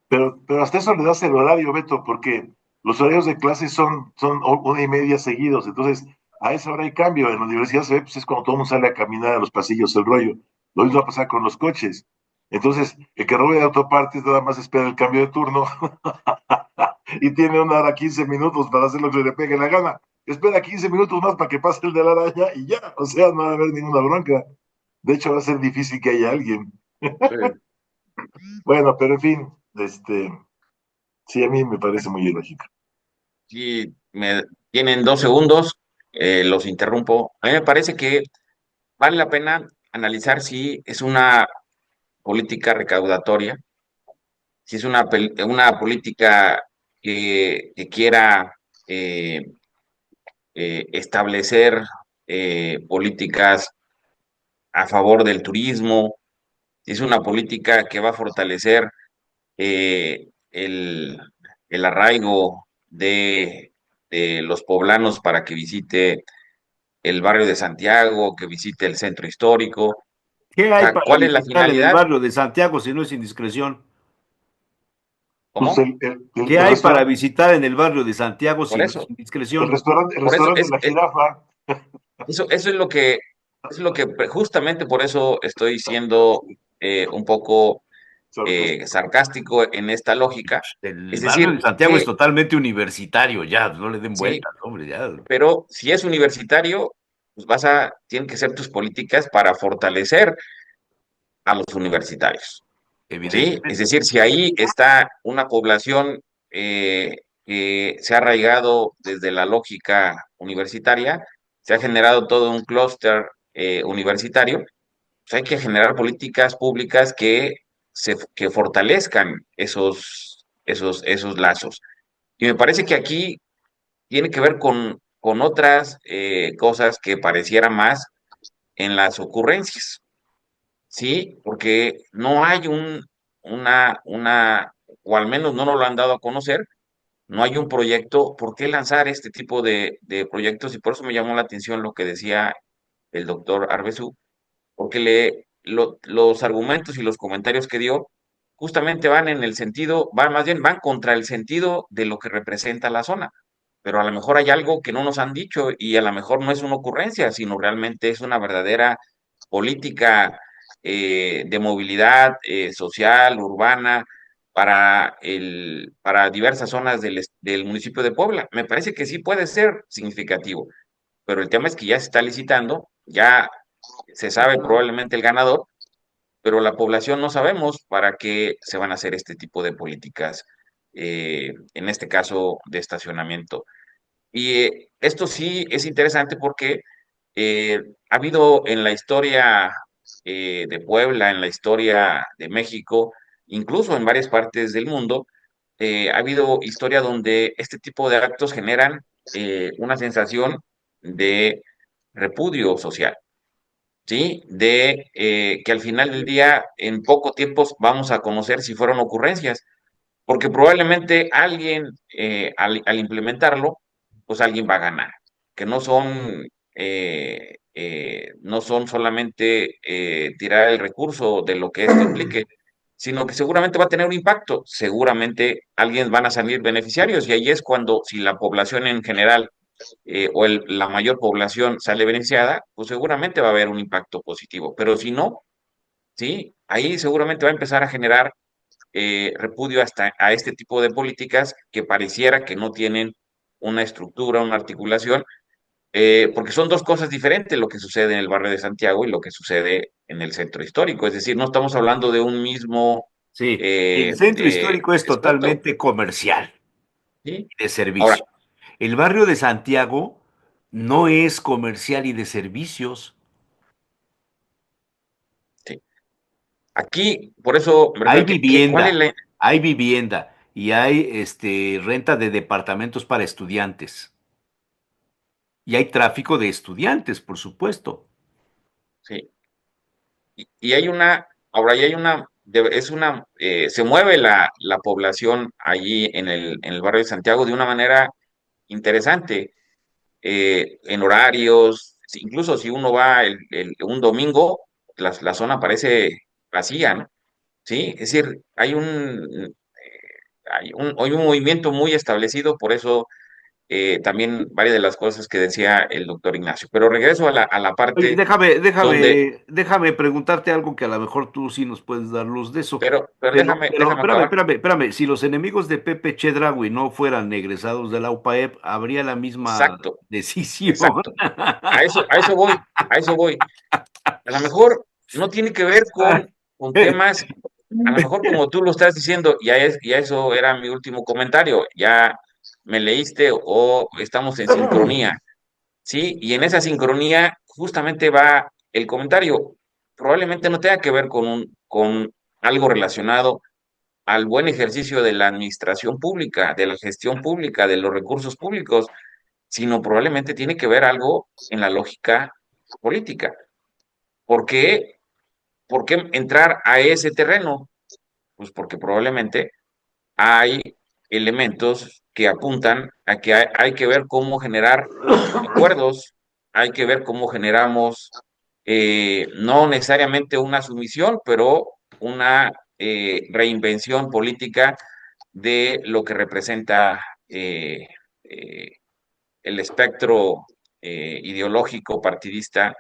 Speaker 4: Pero hasta eso le das el horario, Beto, porque los horarios de clase son 1:30 seguidos. Entonces, a esa hora hay cambio. En la universidad se ve, pues es cuando todo el mundo sale a caminar a los pasillos, el rollo. Lo mismo va a pasar con los coches. Entonces, el que robe de autopartes nada más espera el cambio de turno y tiene 1 hora 15 minutos para hacer lo que le pegue la gana. Espera 15 minutos más para que pase el de la araña y ya. O sea, no va a haber ninguna bronca. De hecho, va a ser difícil que haya alguien.
Speaker 3: Sí.
Speaker 4: Bueno, pero en fin, sí, a mí me parece muy ilógico.
Speaker 7: si me tienen 2 segundos, los interrumpo. A mí me parece que vale la pena analizar si es una política recaudatoria, si es una política que quiera eh, establecer políticas a favor del turismo, si es una política que va a fortalecer eh, el, el arraigo de los poblanos para que visite el barrio de Santiago, que visite el centro histórico. O
Speaker 2: ¿Qué hay
Speaker 7: sea,
Speaker 2: para
Speaker 7: ¿cuál es la
Speaker 2: visitar en el
Speaker 7: finalidad?
Speaker 2: barrio de Santiago si no es indiscreción?
Speaker 4: Pues
Speaker 7: ¿Cómo?
Speaker 2: ¿Qué
Speaker 4: el
Speaker 2: hay para
Speaker 4: restaurante,
Speaker 2: visitar en el barrio de Santiago
Speaker 7: Por
Speaker 2: si no es
Speaker 7: eso,
Speaker 2: indiscreción?
Speaker 4: el
Speaker 7: por eso
Speaker 4: restaurante de la jirafa,
Speaker 7: eso es lo que justamente por eso estoy siendo un poco
Speaker 4: sarcástico.
Speaker 7: sarcástico en esta lógica.
Speaker 2: El
Speaker 7: Es
Speaker 2: barrio de
Speaker 7: decir,
Speaker 2: Santiago es
Speaker 7: que
Speaker 2: totalmente universitario, ya, no le den
Speaker 7: sí,
Speaker 2: vueltas, hombre, ya.
Speaker 7: pero si es universitario, pues tienen que ser tus políticas para fortalecer a los universitarios. ¿Sí? Es
Speaker 2: Evidentemente.
Speaker 7: decir, si ahí está una población que se ha arraigado desde la lógica universitaria, se ha generado todo un clúster universitario, pues hay que generar políticas públicas que fortalezcan esos lazos. Y me parece que aquí tiene que ver con otras cosas que pareciera más en las ocurrencias. Sí, porque no hay o al menos no nos lo han dado a conocer, no hay un proyecto. ¿Por qué lanzar este tipo de proyectos? Y por eso me llamó la atención lo que decía el doctor Arbezú, porque los argumentos y los comentarios que dio justamente van en el sentido, van más bien, van contra el sentido de lo que representa la zona. Pero a lo mejor hay algo que no nos han dicho y a lo mejor no es una ocurrencia, sino realmente es una verdadera política de movilidad social, urbana, para diversas zonas del municipio de Puebla. Me parece que sí puede ser significativo, pero el tema es que ya se está licitando, ya se sabe probablemente el ganador, pero la población no sabemos para qué se van a hacer este tipo de políticas, en este caso de estacionamiento. Y esto sí es interesante porque ha habido en la historia de Puebla, en la historia de México, incluso en varias partes del mundo, ha habido historia donde este tipo de actos generan una sensación de repudio social, ¿sí? De que al final del día, en poco tiempo, vamos a conocer si fueron ocurrencias, porque probablemente alguien, al implementarlo, pues alguien va a ganar, que no son solamente tirar el recurso de lo que esto implique, sino que seguramente va a tener un impacto, seguramente alguien van a salir beneficiarios, y ahí es cuando, si la población en general la mayor población sale beneficiada, pues seguramente va a haber un impacto positivo, pero si no, sí, ahí seguramente va a empezar a generar repudio hasta a este tipo de políticas que pareciera que no tienen una estructura, una articulación, porque son dos cosas diferentes lo que sucede en el barrio de Santiago y lo que sucede en el centro histórico. Es decir, no estamos hablando de un mismo
Speaker 2: Sí, el centro histórico es
Speaker 7: aspecto.
Speaker 2: totalmente comercial.
Speaker 7: ¿sí?
Speaker 2: de servicio.
Speaker 7: Ahora,
Speaker 2: El barrio de Santiago no es comercial y de servicios.
Speaker 7: sí. Aquí, por eso me
Speaker 2: Hay
Speaker 7: refiero ¿cuál es
Speaker 2: vivienda,
Speaker 7: la?
Speaker 2: hay vivienda y hay renta de departamentos para estudiantes. Y hay tráfico de estudiantes, por supuesto.
Speaker 7: Sí. Y hay ahora ya hay se mueve la población allí en el barrio de Santiago de una manera interesante, en horarios, incluso si uno va un domingo, la zona parece vacía, ¿no? Sí, es decir, hay un movimiento muy establecido, por eso también varias de las cosas que decía el doctor Ignacio. Pero regreso a la
Speaker 2: Oye,
Speaker 7: parte
Speaker 2: déjame,
Speaker 7: donde,
Speaker 2: déjame preguntarte algo que a lo mejor tú sí nos puedes dar luz de eso.
Speaker 7: pero
Speaker 2: Pero
Speaker 7: déjame acabar.
Speaker 2: espérame. Si los enemigos de Pepe Chedraui no fueran egresados de la UPAEP, habría la misma
Speaker 7: Exacto,
Speaker 2: decisión.
Speaker 7: exacto. A eso voy, a eso voy. A lo mejor no tiene que ver con temas, a lo mejor como tú lo estás diciendo, ya eso era mi último comentario, ya me leíste o estamos en sincronía, ¿sí? Y en esa sincronía justamente va el comentario. Probablemente no tenga que ver con algo relacionado al buen ejercicio de la administración pública, de la gestión pública, de los recursos públicos, sino probablemente tiene que ver algo en la lógica política. ¿Por qué? ¿Por qué entrar a ese terreno? Pues porque probablemente hay elementos que apuntan a que hay que ver cómo generar acuerdos, hay que ver cómo generamos no necesariamente una sumisión, pero una reinvención política de lo que representa eh, el espectro ideológico partidista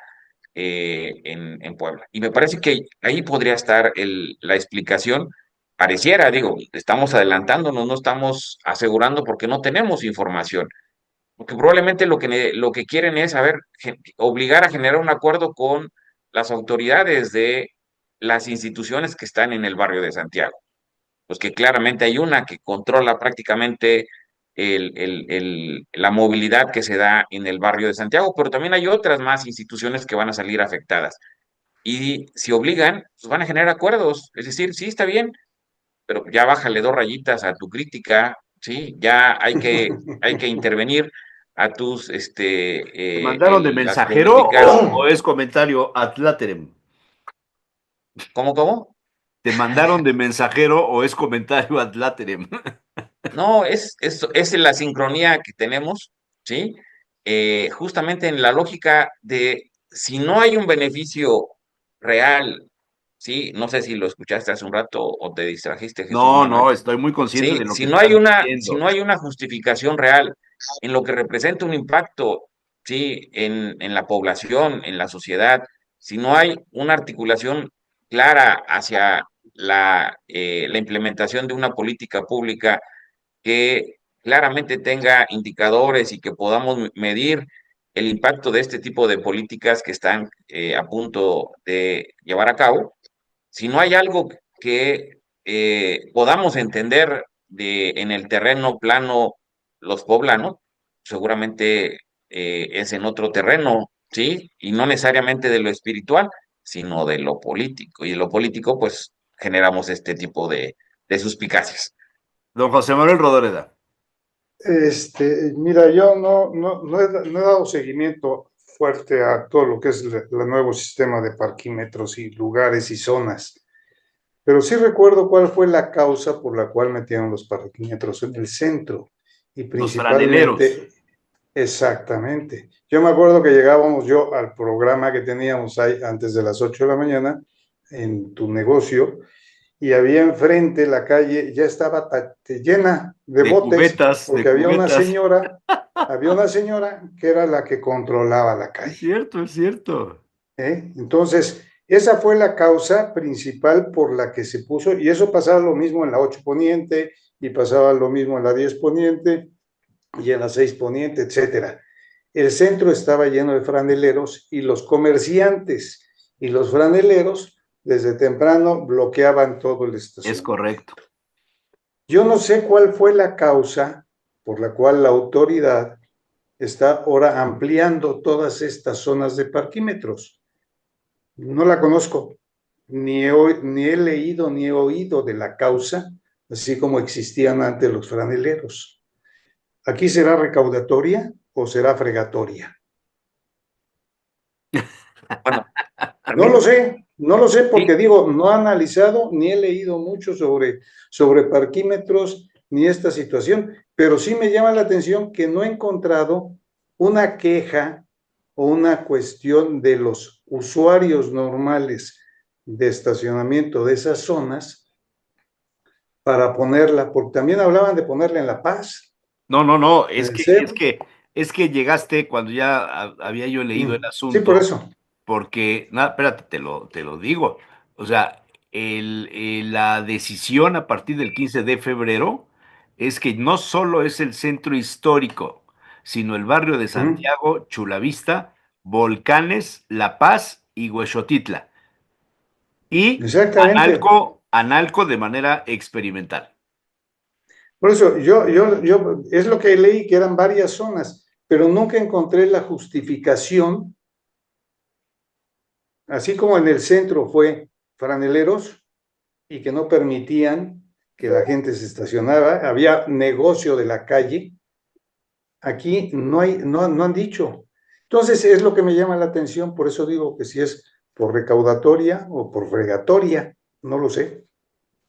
Speaker 7: en Puebla. Y me parece que ahí podría estar la explicación. Pareciera, digo, estamos adelantándonos, no estamos asegurando porque no tenemos información. Porque probablemente lo que quieren es, a ver, obligar a generar un acuerdo con las autoridades de las instituciones que están en el barrio de Santiago. Pues que claramente hay una que controla prácticamente la movilidad que se da en el barrio de Santiago, pero también hay otras más instituciones que van a salir afectadas. Y si obligan, pues van a generar acuerdos. Es decir, sí, está bien, pero ya bájale 2 rayitas a tu crítica, ¿sí? Ya hay que intervenir a
Speaker 2: ¿Te mandaron de
Speaker 7: las
Speaker 2: mensajero
Speaker 7: políticas.
Speaker 2: o es comentario ad laterem?
Speaker 7: ¿Cómo?
Speaker 2: ¿Te mandaron de mensajero o es comentario ad laterem?
Speaker 7: No, es la sincronía que tenemos, ¿sí? Justamente en la lógica de si no hay un beneficio real, ¿sí? No sé si lo escuchaste hace un rato o te distrajiste, Jesús
Speaker 2: No,
Speaker 7: Manuel.
Speaker 2: no, estoy muy consciente
Speaker 7: Sí,
Speaker 2: de lo que estás
Speaker 7: si
Speaker 2: diciendo.
Speaker 7: no hay una justificación real en lo que representa un impacto, sí, en la población, en la sociedad, si no hay una articulación clara hacia la implementación de una política pública que claramente tenga indicadores y que podamos medir el impacto de este tipo de políticas que están a punto de llevar a cabo, si no hay algo que podamos entender en el terreno plano los poblanos, seguramente es en otro terreno, ¿sí? Y no necesariamente de lo espiritual, sino de lo político. Y de lo político, pues, generamos este tipo de suspicacias.
Speaker 2: Don José Manuel Rodoreda.
Speaker 6: Mira, yo no he dado seguimiento fuerte a todo lo que es el nuevo sistema de parquímetros y lugares y zonas, pero sí recuerdo cuál fue la causa por la cual metieron los parquímetros en el centro y
Speaker 2: Los franeleros.
Speaker 6: principalmente, exactamente. Yo me acuerdo que llegábamos yo al programa que teníamos ahí antes de las 8 de la mañana en tu negocio y había enfrente la calle, ya estaba llena de botes,
Speaker 2: cubetas,
Speaker 6: porque había una señora que era la que controlaba la
Speaker 2: Es
Speaker 6: calle.
Speaker 2: cierto, es cierto.
Speaker 6: Entonces, esa fue la causa principal por la que se puso, y eso pasaba lo mismo en la 8 Poniente, y pasaba lo mismo en la 10 Poniente, y en la 6 Poniente, etcétera. El centro estaba lleno de franeleros, y los comerciantes y los franeleros desde temprano bloqueaban todo el estacionamiento.
Speaker 2: Es correcto.
Speaker 6: Yo no sé cuál fue la causa por la cual la autoridad está ahora ampliando todas estas zonas de parquímetros. No la conozco, ni he leído ni he oído de la causa, así como existían antes los franeleros. ¿Aquí será recaudatoria o será fregatoria?
Speaker 7: Bueno,
Speaker 6: No lo sé porque
Speaker 7: sí,
Speaker 6: digo, no he analizado ni he leído mucho sobre parquímetros ni esta situación, pero sí me llama la atención que no he encontrado una queja o una cuestión de los usuarios normales de estacionamiento de esas zonas para ponerla, porque también hablaban de ponerla en La Paz,
Speaker 2: No,
Speaker 6: en el cerro.
Speaker 2: es que llegaste cuando ya había yo leído el
Speaker 6: Sí, por
Speaker 2: asunto,
Speaker 6: eso.
Speaker 2: porque, nada, espérate, te lo digo. O sea, la decisión a partir del 15 de febrero es que no solo es el centro histórico, sino el barrio de
Speaker 6: Ujú.
Speaker 2: Santiago, Chulavista, Volcanes, La Paz y Huexotitla. Y
Speaker 6: Exactamente.
Speaker 2: Analco de manera experimental.
Speaker 6: Por eso es lo que leí, que eran varias zonas, pero nunca encontré la justificación, así como en el centro fue franeleros y que no permitían que la gente se estacionara, había negocio de la calle, aquí no han dicho. Entonces es lo que me llama la atención, por eso digo que si es por recaudatoria o por fregatoria, no lo sé.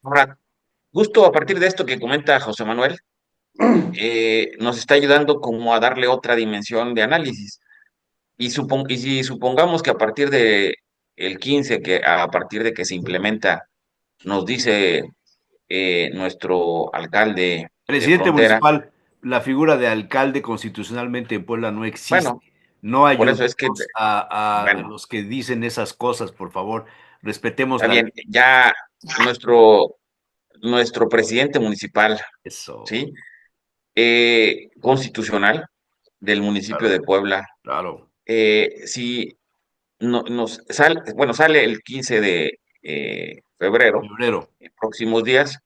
Speaker 7: ahora, justo a partir de esto que comenta José Manuel, nos está ayudando como a darle otra dimensión de análisis. Y si supongamos que a partir de el 15, que a partir de que se implementa, nos dice nuestro alcalde de
Speaker 2: Presidente
Speaker 7: frontera,
Speaker 2: municipal, la figura de alcalde constitucionalmente en Puebla no
Speaker 7: bueno,
Speaker 2: existe. No
Speaker 7: por eso es que,
Speaker 2: ayudemos a
Speaker 7: bueno,
Speaker 2: los que dicen esas cosas, por favor. Respetemos
Speaker 7: está
Speaker 2: la
Speaker 7: bien,
Speaker 2: ley.
Speaker 7: ya nuestro, nuestro presidente municipal,
Speaker 2: Eso,
Speaker 7: ¿sí? Constitucional del municipio de
Speaker 2: claro,
Speaker 7: Puebla,
Speaker 2: claro.
Speaker 7: si nos sale, bueno, sale el 15 de febrero,
Speaker 2: Febrero.
Speaker 7: en próximos días,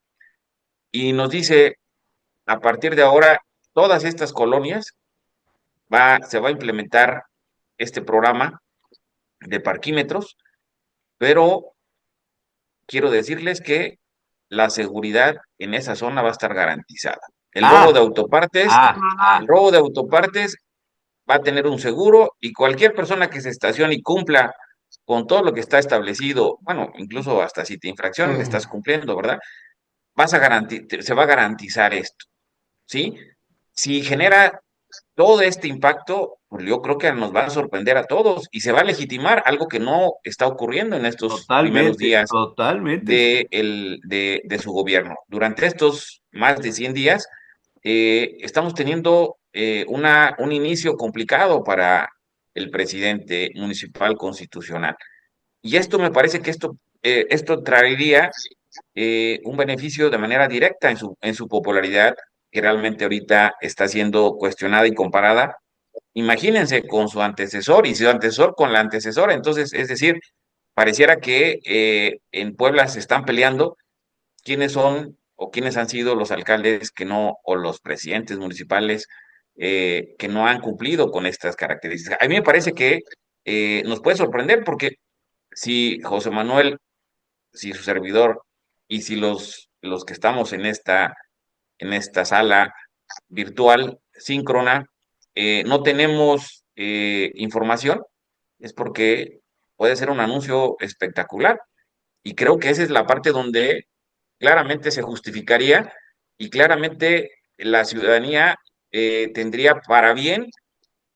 Speaker 7: y nos dice, a partir de ahora, todas estas colonias se va a implementar este programa de parquímetros, pero quiero decirles que la seguridad en esa zona va a estar garantizada. El robo de
Speaker 2: Ah,
Speaker 7: autopartes,
Speaker 2: ah,
Speaker 7: el
Speaker 2: ah.
Speaker 7: robo de autopartes va a tener un seguro y cualquier persona que se estacione y cumpla con todo lo que está establecido, bueno, incluso hasta si te infraccionan, estás cumpliendo, ¿verdad? Se va a garantizar esto, ¿sí? Si genera todo este impacto, pues yo creo que nos va a sorprender a todos y se va a legitimar algo que no está ocurriendo en estos primeros
Speaker 2: Totalmente,
Speaker 7: días
Speaker 2: totalmente.
Speaker 7: de su gobierno. Durante estos más de 100 días, estamos teniendo un inicio complicado para el presidente municipal constitucional. Y esto me parece que esto traería un beneficio de manera directa en su popularidad, que realmente ahorita está siendo cuestionada y comparada. Imagínense con su antecesor y su antecesor con la antecesora. Entonces, es decir, pareciera que en Puebla se están peleando quiénes son o quiénes han sido los alcaldes que no, o los presidentes municipales que no han cumplido con estas características. A mí me parece que nos puede sorprender porque si José Manuel, si su servidor y si los que estamos en esta sala virtual síncrona no tenemos información, es porque puede ser un anuncio espectacular. Y creo que esa es la parte donde claramente se justificaría y claramente la ciudadanía tendría para bien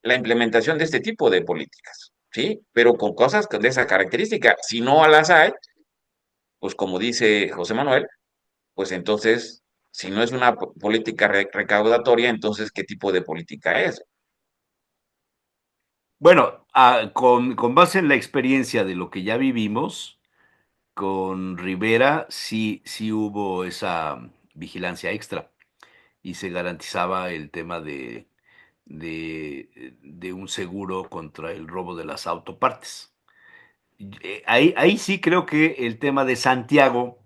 Speaker 7: la implementación de este tipo de políticas, ¿sí? Pero con cosas de esa característica. Si no las hay, pues como dice José Manuel, pues entonces, si no es una política recaudatoria, entonces, ¿qué tipo de política es?
Speaker 2: Bueno, con base en la experiencia de lo que ya vivimos, con Rivera sí hubo esa vigilancia extra y se garantizaba el tema de un seguro contra el robo de las autopartes. Ahí sí creo que el tema de Santiago,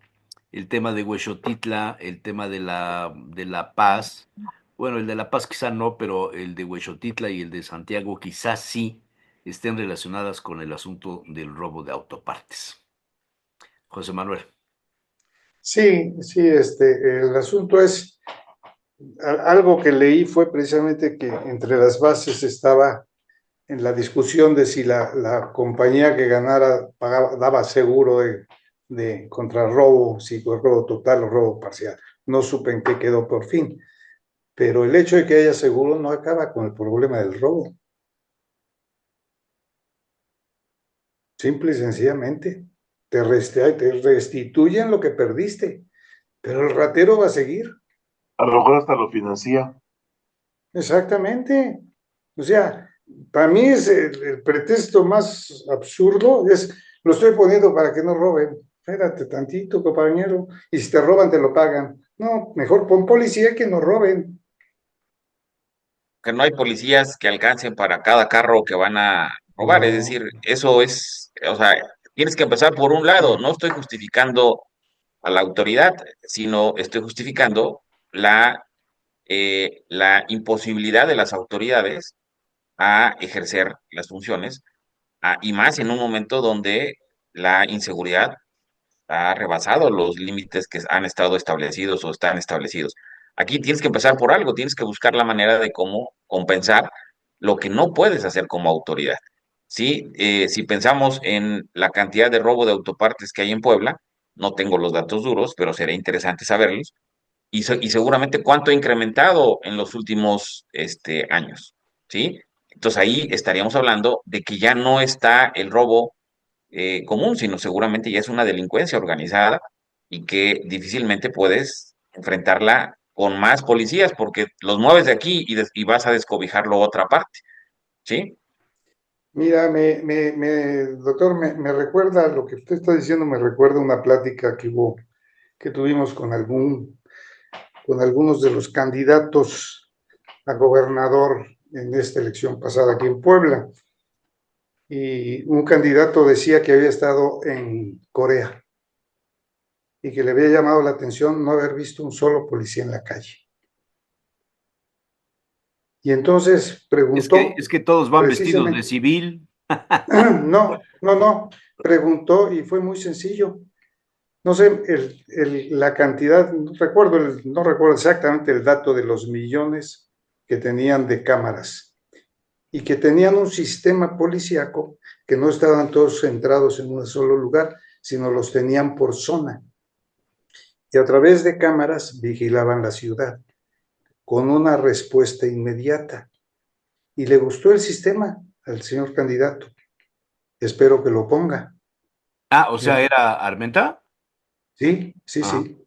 Speaker 2: el tema de Huexotitla, el tema de La Paz, Bueno, el de La Paz quizá no, pero el de Huexotitla y el de Santiago quizás sí estén relacionadas con el asunto del robo de autopartes. José Manuel.
Speaker 6: Sí, sí, el asunto es, algo que leí fue precisamente que entre las bases estaba en la discusión de si la compañía que ganara pagaba, daba seguro de contra robo, si fue robo total o robo parcial. No supe en qué quedó por fin, pero el hecho de que haya seguro no acaba con el problema del robo. Simple y sencillamente, te restituyen lo que perdiste, pero el ratero va a seguir.
Speaker 4: A lo mejor hasta lo financia.
Speaker 6: Exactamente. O sea, para mí es el pretexto más absurdo, es lo estoy poniendo para que no roben. Espérate tantito, compañero, y si te roban, te lo pagan. No, mejor pon policía que no roben.
Speaker 7: Que no hay policías que alcancen para cada carro que van a robar. Es
Speaker 6: No,
Speaker 7: decir, eso es, o sea, tienes que empezar por un lado. No estoy justificando a la autoridad, sino estoy justificando la imposibilidad de las autoridades a ejercer las funciones, y más en un momento donde la inseguridad ha rebasado los límites que han estado establecidos o están establecidos. Aquí tienes que empezar por algo, tienes que buscar la manera de cómo compensar lo que no puedes hacer como autoridad. ¿Sí? Si pensamos en la cantidad de robo de autopartes que hay en Puebla, no tengo los datos duros, pero sería interesante saberlos, y seguramente cuánto ha incrementado en los últimos años. ¿Sí? Entonces ahí estaríamos hablando de que ya no está el robo común, sino seguramente ya es una delincuencia organizada y que difícilmente puedes enfrentarla con más policías porque los mueves de aquí y vas a descobijarlo a otra parte, ¿sí?
Speaker 6: mira, doctor, me recuerda lo que usted está diciendo, me recuerda una plática que tuvimos con algunos de los candidatos a gobernador en esta elección pasada aquí en Puebla. Y un candidato decía que había estado en Corea y que le había llamado la atención no haber visto un solo policía en la calle. Y entonces preguntó
Speaker 2: Es que todos van vestidos de
Speaker 6: precisamente,
Speaker 2: civil.
Speaker 6: no, preguntó y fue muy sencillo. No sé, la cantidad, no recuerdo exactamente el dato de los millones que tenían de cámaras y que tenían un sistema policíaco que no estaban todos centrados en un solo lugar, sino los tenían por zona. Y a través de cámaras vigilaban la ciudad con una respuesta inmediata. Y le gustó el sistema al señor candidato. Espero que lo ponga.
Speaker 2: Ah, o sea,
Speaker 6: ¿Eh?
Speaker 2: ¿era Armenta?
Speaker 6: Sí, sí,
Speaker 2: Ah.
Speaker 6: sí.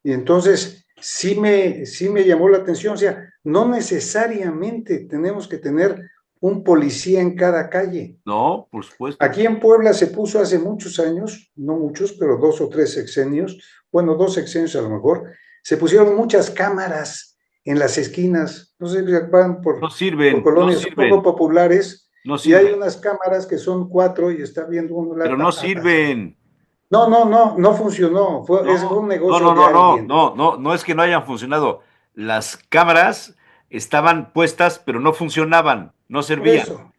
Speaker 6: Y entonces sí me llamó la atención, o sea, no necesariamente tenemos que tener un policía en cada calle.
Speaker 2: No, por supuesto.
Speaker 6: Aquí en Puebla se puso hace muchos años, no muchos, pero 2 o 3 sexenios, bueno, 2 sexenios a lo mejor, se pusieron muchas cámaras en las esquinas, no sé si van
Speaker 2: No
Speaker 6: por
Speaker 2: sirven, no
Speaker 6: colonias un poco
Speaker 2: sirven,
Speaker 6: populares,
Speaker 2: no
Speaker 6: y hay
Speaker 2: sirven,
Speaker 6: unas cámaras que son 4 y está viendo uno
Speaker 2: pero
Speaker 6: la
Speaker 2: no
Speaker 6: tapa.
Speaker 2: sirven.
Speaker 6: No funcionó, ese fue
Speaker 2: No,
Speaker 6: un
Speaker 2: no,
Speaker 6: negocio
Speaker 2: no,
Speaker 6: de
Speaker 2: no, no,
Speaker 6: alguien.
Speaker 2: no, no, no es que no hayan funcionado. Las cámaras estaban puestas, pero no funcionaban, no
Speaker 6: Por
Speaker 2: servían.
Speaker 6: eso,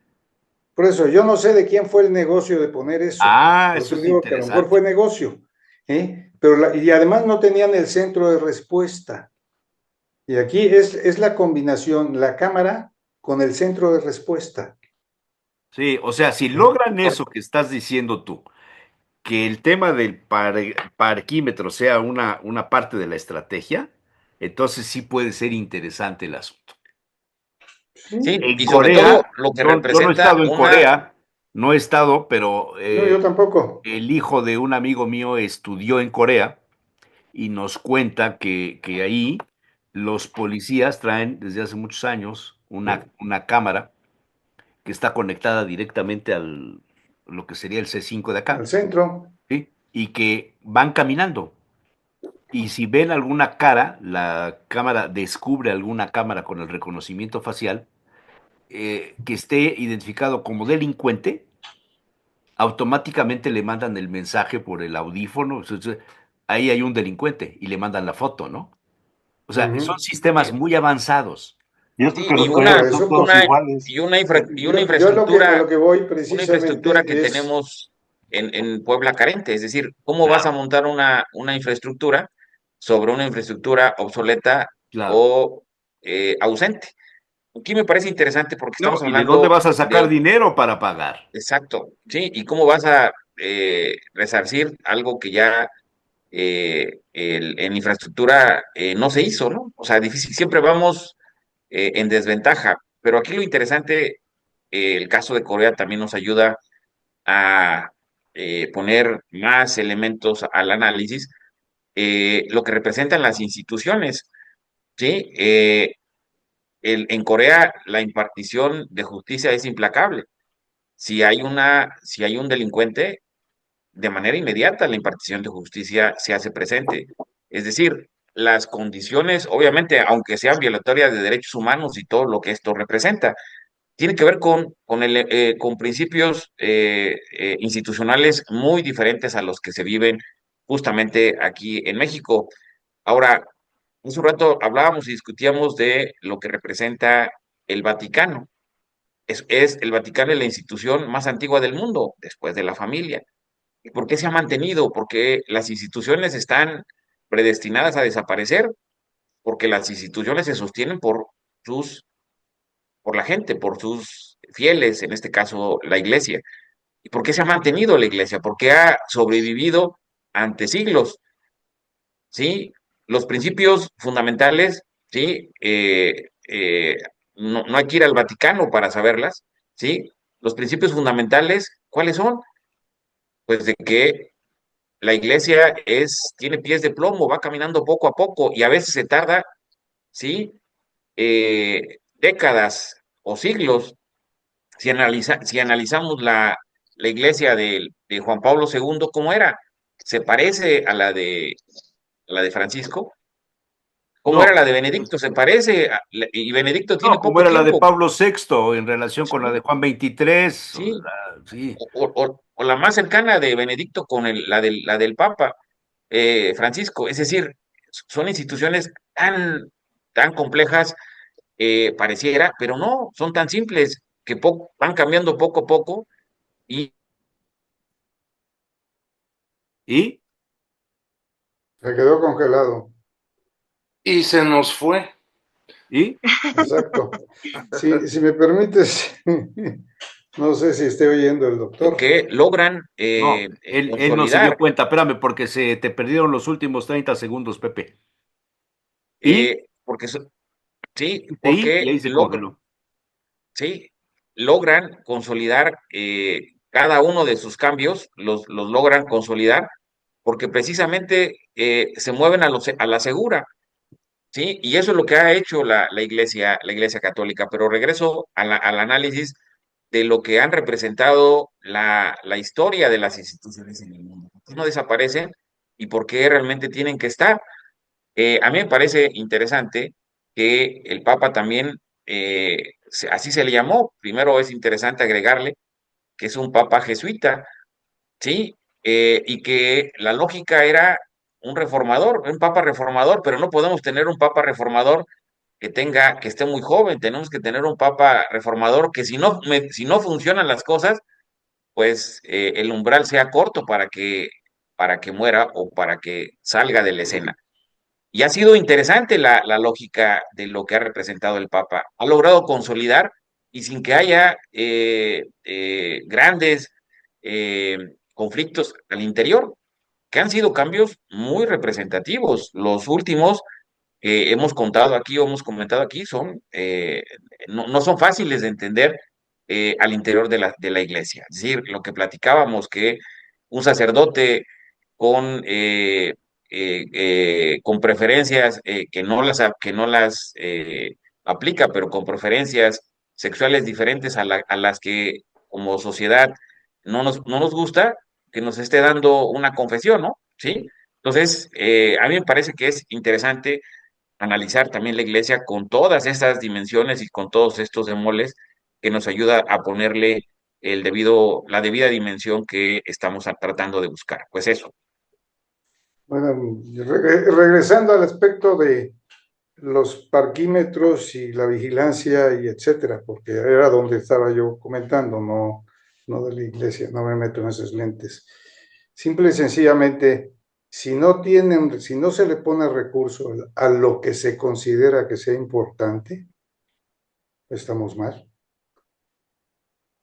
Speaker 6: por eso, yo no sé de quién fue el negocio de poner eso,
Speaker 2: Ah,
Speaker 6: por
Speaker 2: eso
Speaker 6: eso
Speaker 2: es
Speaker 6: digo que a lo mejor fue
Speaker 2: interesante.
Speaker 6: negocio, ¿eh? Pero y además no tenían el centro de respuesta. Y aquí es la combinación, la cámara con el centro de respuesta.
Speaker 2: Sí, o sea, si
Speaker 6: ¿Eh?
Speaker 2: logran eso que estás diciendo tú, que el tema del parquímetro sea una parte de la estrategia, entonces sí puede ser interesante el asunto.
Speaker 6: Sí,
Speaker 7: Sí,
Speaker 2: En
Speaker 7: y sobre todo
Speaker 2: Corea,
Speaker 7: lo que
Speaker 2: yo no he
Speaker 7: representa
Speaker 2: estado en
Speaker 7: una,
Speaker 2: Corea, no he estado, pero
Speaker 6: no, yo tampoco.
Speaker 2: el hijo de un amigo mío estudió en Corea y nos cuenta que ahí los policías traen desde hace muchos años una cámara que está conectada directamente al lo que sería el C5 de
Speaker 6: Al
Speaker 2: acá,
Speaker 6: centro,
Speaker 2: ¿sí? Y que van caminando. Y si ven alguna cara, la cámara descubre alguna cámara con el reconocimiento facial que esté identificado como delincuente, automáticamente le mandan el mensaje por el audífono. Entonces, ahí hay un delincuente y le mandan la foto, ¿no? O sea,
Speaker 6: Ujú.
Speaker 2: son sistemas muy avanzados.
Speaker 4: Y esto
Speaker 7: Sí,
Speaker 4: que
Speaker 7: y
Speaker 4: los coreanos
Speaker 6: Por
Speaker 4: son
Speaker 6: eso,
Speaker 4: todos iguales.
Speaker 7: y una
Speaker 6: yo a lo que voy
Speaker 7: una infraestructura que
Speaker 6: precisamente es,
Speaker 7: tenemos en Puebla carente. Es decir, ¿cómo vas a
Speaker 2: Claro,
Speaker 7: montar una infraestructura sobre una infraestructura obsoleta
Speaker 2: claro.
Speaker 7: o ausente? Aquí me parece interesante porque
Speaker 2: No,
Speaker 7: estamos
Speaker 2: ¿y de dónde
Speaker 7: hablando
Speaker 2: vas a sacar
Speaker 7: de,
Speaker 2: dinero para pagar?
Speaker 7: exacto, ¿sí? ¿Y cómo vas a resarcir algo que ya en infraestructura no se hizo, ¿no? O sea, difícil, siempre vamos en desventaja, pero aquí lo interesante, el caso de Corea también nos ayuda a poner más elementos al análisis, lo que representan las instituciones, ¿sí? En Corea la impartición de justicia es implacable. Si hay un delincuente, de manera inmediata la impartición de justicia se hace presente. Es decir, las condiciones, obviamente, aunque sean violatorias de derechos humanos y todo lo que esto representa, tiene que ver con principios institucionales muy diferentes a los que se viven justamente aquí en México. Ahora, hace un rato hablábamos y discutíamos de lo que representa el Vaticano. El Vaticano es la institución más antigua del mundo, después de la familia. ¿Y por qué se ha mantenido? Porque las instituciones están predestinadas a desaparecer, porque las instituciones se sostienen sus, por la gente, por sus fieles, en este caso la iglesia. ¿Y por qué se ha mantenido la iglesia? Porque ha sobrevivido ante siglos, ¿sí? Los principios fundamentales, ¿sí? No hay que ir al Vaticano para saberlas, ¿sí? Los principios fundamentales, ¿cuáles son? Pues de que la iglesia tiene pies de plomo, va caminando poco a poco y a veces se tarda, ¿sí? Décadas o siglos. Si analizamos la iglesia de Juan Pablo II, ¿cómo era? ¿Se parece a la de Francisco? ¿Cómo era
Speaker 2: No,
Speaker 7: la de Benedicto? ¿Se parece? Y Benedicto tiene
Speaker 2: no, como
Speaker 7: poco
Speaker 2: era la de
Speaker 7: tiempo,
Speaker 2: Pablo VI en relación con la de Juan XXIII.
Speaker 7: ¿sí?
Speaker 2: Sí,
Speaker 7: O la más cercana de Benedicto con la del Papa Francisco. Es decir, son instituciones tan complejas, pareciera, pero no, son tan simples que van cambiando poco a poco y
Speaker 2: ¿y?
Speaker 6: se quedó congelado.
Speaker 3: Y se nos fue.
Speaker 2: ¿Y?
Speaker 6: Exacto. Si me permites, no sé si esté oyendo el doctor.
Speaker 7: que logran
Speaker 2: No, él no se dio
Speaker 7: consolidar,
Speaker 2: cuenta, espérame, porque se te perdieron los últimos 30 segundos, Pepe. ¿Y?
Speaker 7: porque sí,
Speaker 2: Y
Speaker 7: porque
Speaker 2: ahí se congeló.
Speaker 7: sí, logran consolidar cada uno de sus cambios, los logran consolidar, porque precisamente se mueven a la segura. Sí, y eso es lo que ha hecho la Iglesia Católica. Pero regreso al análisis de lo que han representado la historia de las instituciones en el mundo. ¿Por qué no desaparecen y por qué realmente tienen que estar? A mí me parece interesante que el Papa también, así se le llamó. Primero es interesante agregarle que es un Papa jesuita, ¿sí? Y que la lógica era un reformador, un papa reformador, pero no podemos tener un papa reformador que esté muy joven, tenemos que tener un papa reformador que si no funcionan las cosas, pues el umbral sea corto para que muera o para que salga de la escena. Y ha sido interesante la lógica de lo que ha representado el Papa. Ha logrado consolidar y sin que haya grandes conflictos al interior, que han sido cambios muy representativos. Los últimos que hemos contado aquí o hemos comentado aquí no son fáciles de entender al interior de la iglesia. Es decir, lo que platicábamos, que un sacerdote con, con preferencias que no las aplica, pero con preferencias sexuales diferentes a las que como sociedad no nos gusta, que nos esté dando una confesión, ¿no? ¿Sí? Entonces, a mí me parece que es interesante analizar también la iglesia con todas estas dimensiones y con todos estos demoles que nos ayuda a ponerle la debida dimensión que estamos tratando de buscar. Pues eso.
Speaker 6: Bueno, regresando al aspecto los parquímetros y la vigilancia y etcétera, porque era donde estaba yo comentando, no de la iglesia, no me meto en esos lentes. Simple y sencillamente, si no se le pone recurso a lo que se considera que sea importante, estamos mal.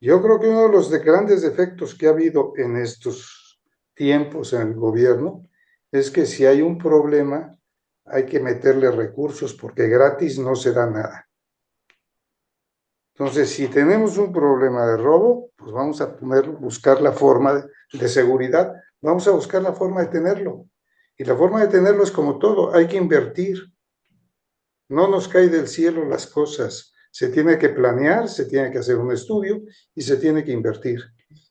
Speaker 6: Yo creo que uno de los grandes defectos que ha habido en estos tiempos en el gobierno es que si hay un problema, hay que meterle recursos porque gratis no se da nada. Entonces, si tenemos un problema de robo, pues vamos a buscar la forma de seguridad, vamos a buscar la forma de tenerlo. Y la forma de tenerlo es como todo, hay que invertir. No nos cae del cielo las cosas. Se tiene que planear, se tiene que hacer un estudio y se tiene que invertir.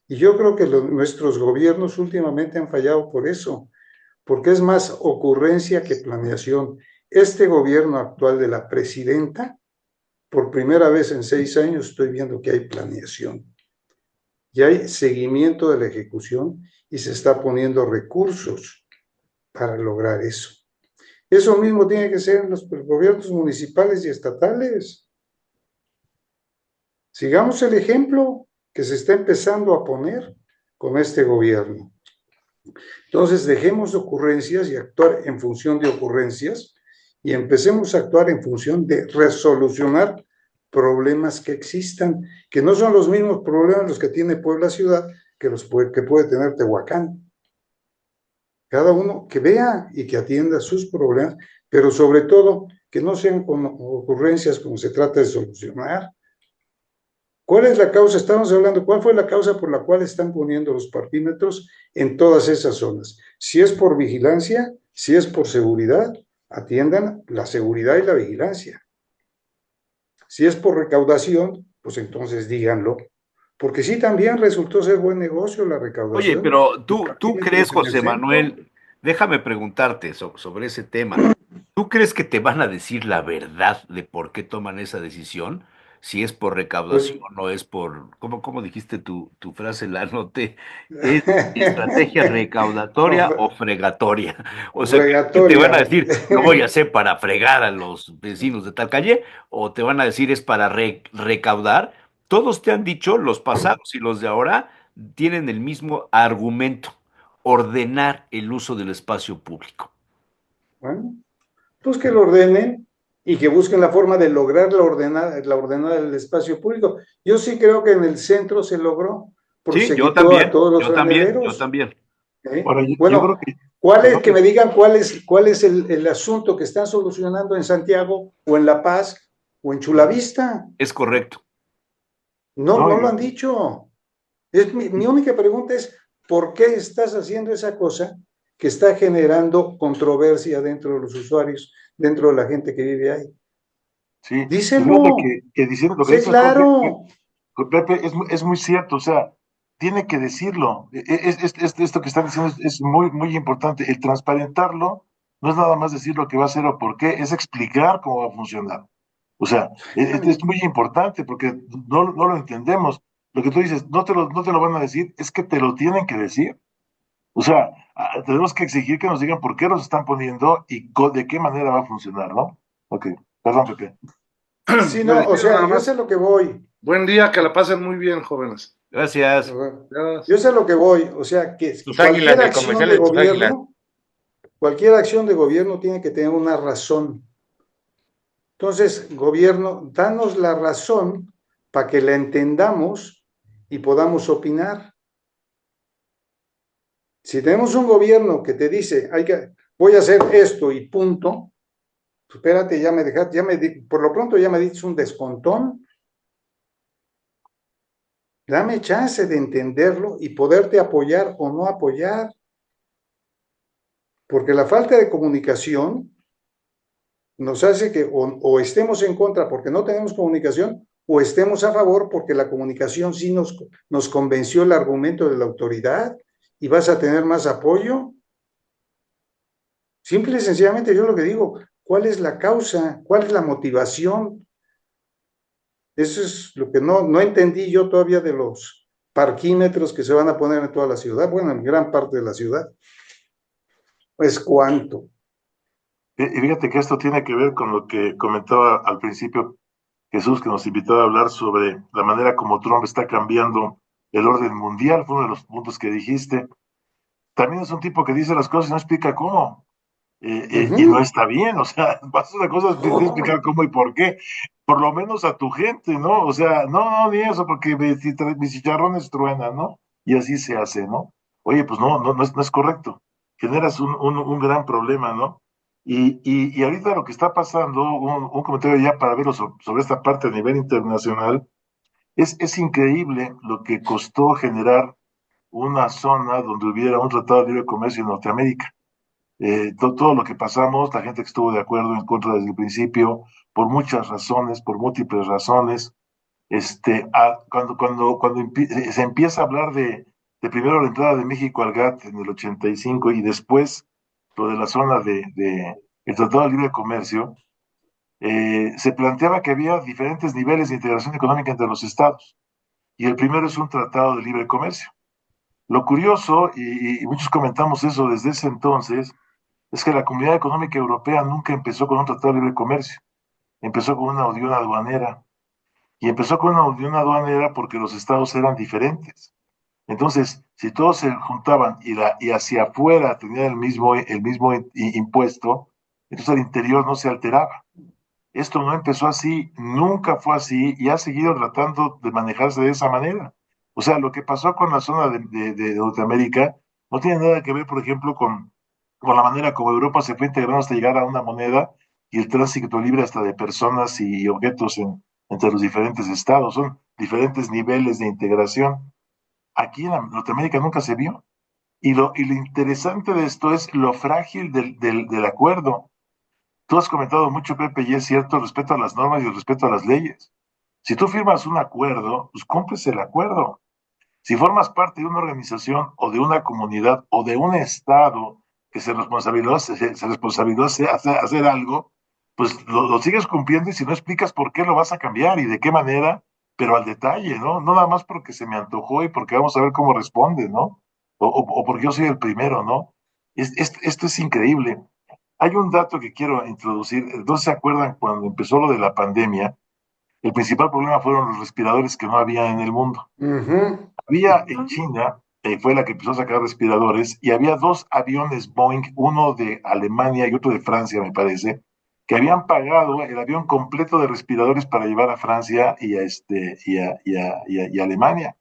Speaker 6: Y yo creo que nuestros gobiernos últimamente han fallado por eso, porque es más ocurrencia que planeación. Este gobierno actual de la presidenta, por primera vez en 6 años estoy viendo que hay planeación. Y hay seguimiento de la ejecución y se está poniendo recursos para lograr eso. Eso mismo tiene que ser en los gobiernos municipales y estatales. Sigamos el ejemplo que se está empezando a poner con este gobierno. Entonces, dejemos ocurrencias y actuar en función de ocurrencias y empecemos a actuar en función de resolucionar problemas que existan, que no son los mismos problemas los que tiene Puebla ciudad que los que puede tener Tehuacán. Cada uno que vea y que atienda sus problemas, pero sobre todo que no sean con ocurrencias como se trata de solucionar. ¿Cuál es la causa? Estamos hablando, ¿cuál fue la causa por la cual están poniendo los parquímetros en todas esas zonas? Si es por vigilancia, si es por seguridad, atiendan la seguridad y la vigilancia. Si es por recaudación, pues entonces díganlo. Porque sí, también resultó ser buen negocio la recaudación.
Speaker 2: Oye, pero tú crees, José Manuel, déjame preguntarte sobre ese tema. ¿Tú crees que te van a decir la verdad de por qué toman esa decisión? Si es por recaudación o no es por, ¿cómo dijiste tu frase? La anoté. ¿Es estrategia recaudatoria o fregatoria? O sea, ¿qué te van a decir? Lo voy a hacer para fregar a los vecinos de tal calle, o te van a decir es para recaudar. Todos te han dicho, los pasados y los de ahora, tienen el mismo argumento: ordenar el uso del espacio público.
Speaker 6: Bueno, pues que lo ordenen y que busquen la forma de lograr la ordenada del espacio público. Yo sí creo que en el centro se logró, porque
Speaker 2: Sí,
Speaker 6: se
Speaker 2: yo
Speaker 6: quitó
Speaker 2: también,
Speaker 6: a todos los
Speaker 2: yo también, yo
Speaker 6: franeleros.
Speaker 2: también.
Speaker 4: Ahora, yo
Speaker 6: Bueno,
Speaker 4: creo que
Speaker 6: que me digan cuál es el asunto que están solucionando en Santiago o en La Paz o en Chulavista.
Speaker 2: Es correcto.
Speaker 6: No lo han dicho. Mi única pregunta es, ¿por qué estás haciendo esa cosa que está generando controversia dentro de los usuarios, dentro de la gente que vive ahí?
Speaker 4: Sí,
Speaker 6: Díselo.
Speaker 4: que diciendo lo que
Speaker 6: Sí,
Speaker 4: dices,
Speaker 6: claro.
Speaker 4: Pepe, es muy cierto, o sea, tiene que decirlo. Esto que están diciendo es muy, muy importante. El transparentarlo no es nada más decir lo que va a hacer o por qué, es explicar cómo va a funcionar. O sea, es muy importante porque no lo entendemos. Lo que tú dices, no te lo van a decir, es que te lo tienen que decir. O sea, tenemos que exigir que nos digan por qué los están poniendo y de qué manera va a funcionar, ¿no? Ok, perdón, Pepe.
Speaker 6: Sí, no, o sea, yo sé a lo que voy.
Speaker 3: Buen día, que la pasen muy bien, jóvenes.
Speaker 2: Gracias.
Speaker 6: Yo sé a lo que voy, o sea, que
Speaker 7: Tus águilas, el comercial de tus águilas.
Speaker 6: Cualquier acción de gobierno tiene que tener una razón. Entonces, gobierno, danos la razón para que la entendamos y podamos opinar. Si tenemos un gobierno que te dice, voy a hacer esto y punto, pues espérate, por lo pronto ya me dices un descontón. Dame chance de entenderlo y poderte apoyar o no apoyar. Porque la falta de comunicación nos hace que o estemos en contra porque no tenemos comunicación, o estemos a favor porque la comunicación sí nos convenció el argumento de la autoridad y vas a tener más apoyo. Simple y sencillamente yo lo que digo, ¿cuál es la causa? ¿Cuál es la motivación? Eso es lo que no entendí yo todavía de los parquímetros que se van a poner en toda la ciudad, bueno, en gran parte de la ciudad. Pues ¿cuánto?
Speaker 4: Y fíjate que esto tiene que ver con lo que comentaba al principio Jesús, que nos invitó a hablar sobre la manera como Trump está cambiando el orden mundial, fue uno de los puntos que dijiste. También es un tipo que dice las cosas y no explica cómo. Y no
Speaker 6: Ujú.
Speaker 4: está bien, o sea, vas a una cosa, tienes que explicar cómo y por qué, por lo menos a tu gente, ¿no? O sea, no, no, ni eso, porque mis chicharrones truenan, ¿no? Y así se hace, ¿no? Oye, pues no, no, no es correcto. Generas un gran problema, ¿no? Y ahorita lo que está pasando, un comentario ya para verlo sobre esta parte a nivel internacional, es increíble lo que costó generar una zona donde hubiera un tratado de libre comercio en Norteamérica. Todo lo que pasamos, la gente que estuvo de acuerdo, en contra desde el principio, por muchas razones, por múltiples razones. Cuando se empieza a hablar de primero la entrada de México al GATT en el 85 y después lo de la zona de el Tratado de Libre Comercio, se planteaba que había diferentes niveles de integración económica entre los estados. Y el primero es un tratado de libre comercio. Lo curioso, y muchos comentamos eso desde ese entonces, es que la Comunidad Económica Europea nunca empezó con un tratado de libre comercio, empezó con una unión aduanera. Y empezó con una unión aduanera porque los estados eran diferentes. Entonces, si todos se juntaban y hacia afuera tenían el mismo impuesto, entonces al interior no se alteraba. Esto no empezó así, nunca fue así y ha seguido tratando de manejarse de esa manera. O sea, lo que pasó con la zona de Norteamérica no tiene nada que ver, por ejemplo, con la manera como Europa se fue integrando hasta llegar a una moneda y el tránsito libre hasta de personas y objetos entre los diferentes estados. Son diferentes niveles de integración. Aquí en Norteamérica nunca se vio. Y lo interesante de esto es lo frágil del acuerdo. Tú has comentado mucho, Pepe, y es cierto, respeto a las normas y el respeto a las leyes. Si tú firmas un acuerdo, pues cumples el acuerdo. Si formas parte de una organización o de una comunidad o de un estado que se responsabilizó hacer algo, pues lo sigues cumpliendo y si no explicas por qué lo vas a cambiar y de qué manera, pero al detalle, ¿no? No nada más porque se me antojó y porque vamos a ver cómo responde, ¿no? O porque yo soy el primero, ¿no? Esto es increíble. Hay un dato que quiero introducir. ¿No se acuerdan cuando empezó lo de la pandemia? El principal problema fueron los respiradores que no había en el mundo.
Speaker 6: Ujú.
Speaker 4: Había en China, fue la que empezó a sacar respiradores, y había dos aviones Boeing, uno de Alemania y otro de Francia, me parece, que habían pagado el avión completo de respiradores para llevar a Francia y a Alemania.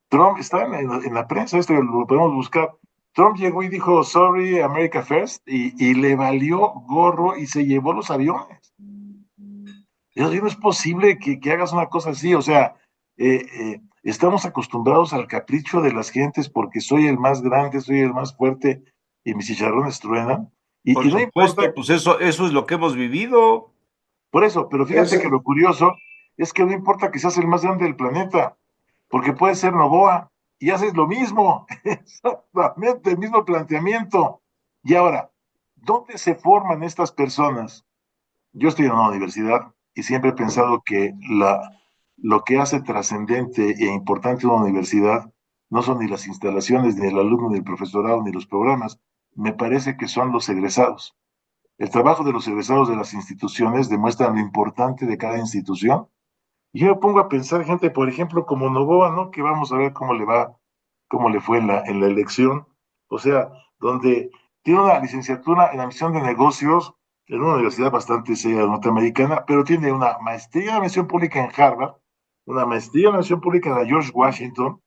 Speaker 4: Trump está en la prensa, esto lo podemos buscar. Trump llegó y dijo, sorry, America First, y le valió gorro y se llevó los aviones. Eso no es posible que hagas una cosa así, o sea, estamos acostumbrados al capricho de las gentes porque soy el más grande, soy el más fuerte y mis chicharrones truenan. Y,
Speaker 2: Por
Speaker 4: y no importa,
Speaker 2: supuesto, pues eso es lo que hemos vivido.
Speaker 4: por eso, pero fíjate que
Speaker 6: Ese-
Speaker 4: lo curioso es que no importa que seas el más grande del planeta, porque puedes ser Novoa y haces lo mismo, exactamente el mismo planteamiento. Y ahora, ¿dónde se forman estas personas? Yo estoy en una universidad y siempre he pensado que lo que hace trascendente e importante una universidad no son ni las instalaciones, ni el alumno, ni el profesorado, ni los programas. Me parece que son los egresados. El trabajo de los egresados de las instituciones demuestra lo importante de cada institución. Y yo me pongo a pensar, gente, por ejemplo, como Novoa, ¿no? Que vamos a ver cómo le va, cómo le fue en la elección. O sea, donde tiene una licenciatura en admisión de negocios en una universidad bastante seria norteamericana, pero tiene una maestría en admisión pública en Harvard, una maestría en admisión pública en la George Washington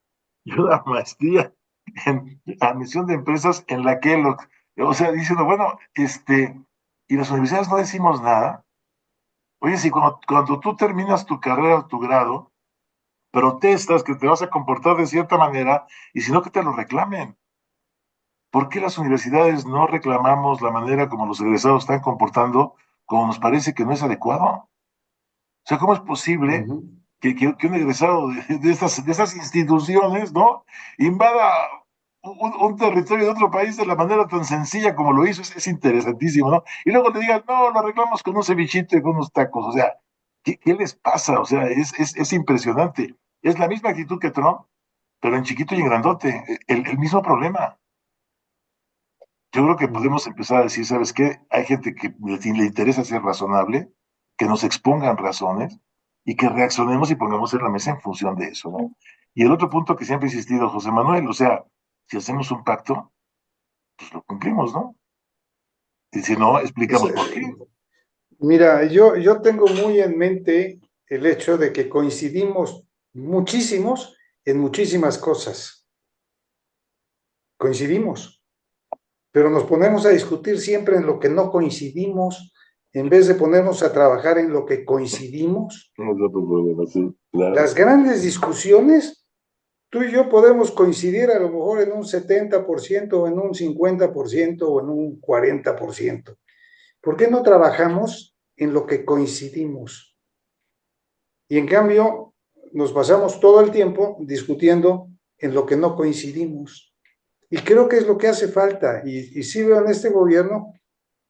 Speaker 4: y una maestría en admisión de empresas en la Kellogg. O sea, diciendo, bueno, y las universidades no decimos nada. Oye, si cuando tú terminas tu carrera o tu grado, protestas que te vas a comportar de cierta manera y si no que te lo reclamen. ¿Por qué las universidades no reclamamos la manera como los egresados están comportando como nos parece que no es adecuado? O sea, ¿cómo es posible
Speaker 6: ujú.
Speaker 4: que un egresado de estas instituciones, ¿no? Invada un territorio de otro país de la manera tan sencilla como lo hizo? Es interesantísimo, ¿no? Y luego le digan, no, lo arreglamos con un cevichito y con unos tacos. O sea, ¿qué les pasa? O sea, es impresionante. Es la misma actitud que Trump, pero en chiquito y en grandote. El mismo problema. Yo creo que podemos empezar a decir, ¿sabes qué? Hay gente que le interesa ser razonable, que nos expongan razones y que reaccionemos y pongamos en la mesa en función de eso, ¿no? Y el otro punto que siempre ha insistido José Manuel, o sea, si hacemos un pacto, pues lo cumplimos, ¿no? Y si no,
Speaker 6: Es,
Speaker 4: explicamos por qué.
Speaker 6: Mira, yo tengo muy en mente el hecho de que coincidimos muchísimos en muchísimas cosas. Coincidimos, pero nos ponemos a discutir siempre en lo que no coincidimos, en vez de ponernos a trabajar en lo que coincidimos.
Speaker 4: No es otro problema, sí, claro.
Speaker 6: Las grandes discusiones, tú y yo podemos coincidir a lo mejor en un 70%, o en un 50%, o en un 40%. ¿Por qué no trabajamos en lo que coincidimos? Y en cambio, nos pasamos todo el tiempo discutiendo en lo que no coincidimos. Y creo que es lo que hace falta. Y sí veo en este gobierno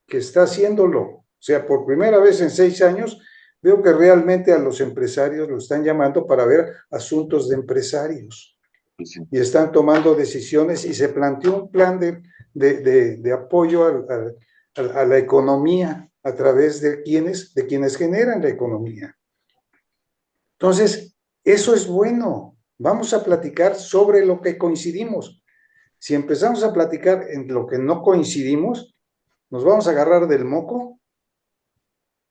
Speaker 6: que está haciéndolo. O sea, por primera vez en 6 años, veo que realmente a los empresarios lo están llamando para ver asuntos de empresarios.
Speaker 4: Pues sí.
Speaker 6: Y están tomando decisiones y se planteó un plan de apoyo a la economía a través de quienes generan la economía. Entonces, eso es bueno. Vamos a platicar sobre lo que coincidimos. Si empezamos a platicar en lo que no coincidimos, nos vamos a agarrar del moco.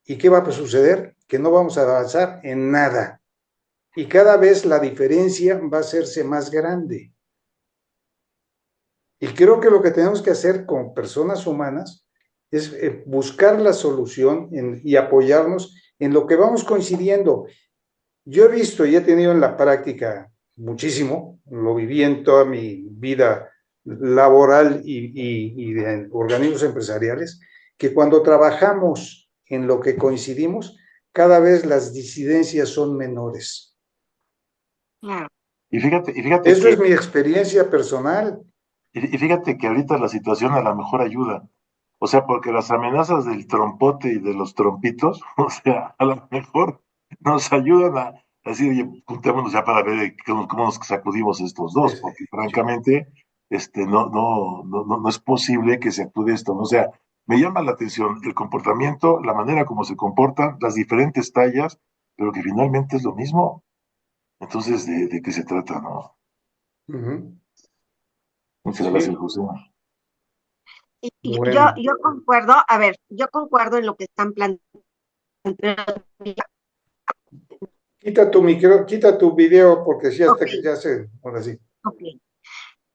Speaker 6: ¿Y qué va a suceder? Que no vamos a avanzar en nada. Y cada vez la diferencia va a hacerse más grande. Y creo que lo que tenemos que hacer como personas humanas es buscar la solución y apoyarnos en lo que vamos coincidiendo. Yo he visto y he tenido en la práctica muchísimo, lo viví en toda mi vida laboral y de organismos empresariales, que cuando trabajamos en lo que coincidimos, cada vez las disidencias son menores.
Speaker 5: Claro.
Speaker 4: Y fíjate
Speaker 6: Eso
Speaker 4: que,
Speaker 6: es mi experiencia personal.
Speaker 4: y fíjate que ahorita la situación a lo mejor ayuda. O sea, porque las amenazas del trompote y de los trompitos, o sea, a lo mejor nos ayudan a decir, oye, juntémonos ya para ver cómo nos sacudimos estos dos, porque francamente, no es posible que se actúe esto, ¿no? O sea, me llama la atención el comportamiento, la manera como se comportan, las diferentes tallas, pero que finalmente es lo mismo. Entonces, ¿de qué se trata, no?
Speaker 6: Uh-huh.
Speaker 4: Muchas
Speaker 6: Sí.
Speaker 4: gracias, José.
Speaker 5: Y
Speaker 6: Bueno.
Speaker 5: yo concuerdo, a ver, yo concuerdo en lo que están planteando.
Speaker 6: Quita tu video porque sí, hasta
Speaker 5: Ok,
Speaker 6: que ya se, ahora sí.
Speaker 5: ok.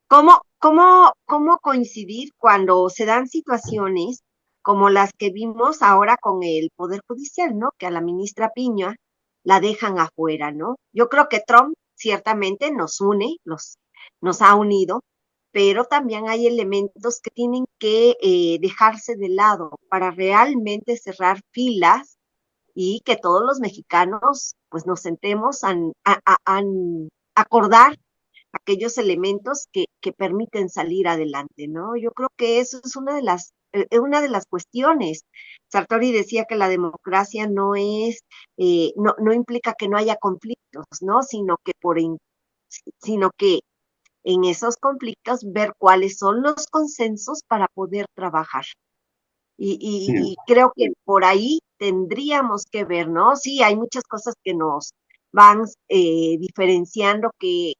Speaker 5: ¿Cómo coincidir cuando se dan situaciones como las que vimos ahora con el Poder Judicial, ¿no? Que a la ministra Piña la dejan afuera, ¿no? Yo creo que Trump ciertamente nos une, nos ha unido, pero también hay elementos que tienen que dejarse de lado para realmente cerrar filas y que todos los mexicanos pues nos sentemos a acordar aquellos elementos que permiten salir adelante, ¿no? Yo creo que eso es una de las cuestiones. Sartori decía que la democracia no es, no implica que no haya conflictos, ¿no? Sino que en esos conflictos ver cuáles son los consensos para poder trabajar. Y creo que por ahí tendríamos que ver, ¿no? Sí, hay muchas cosas que nos van diferenciando, que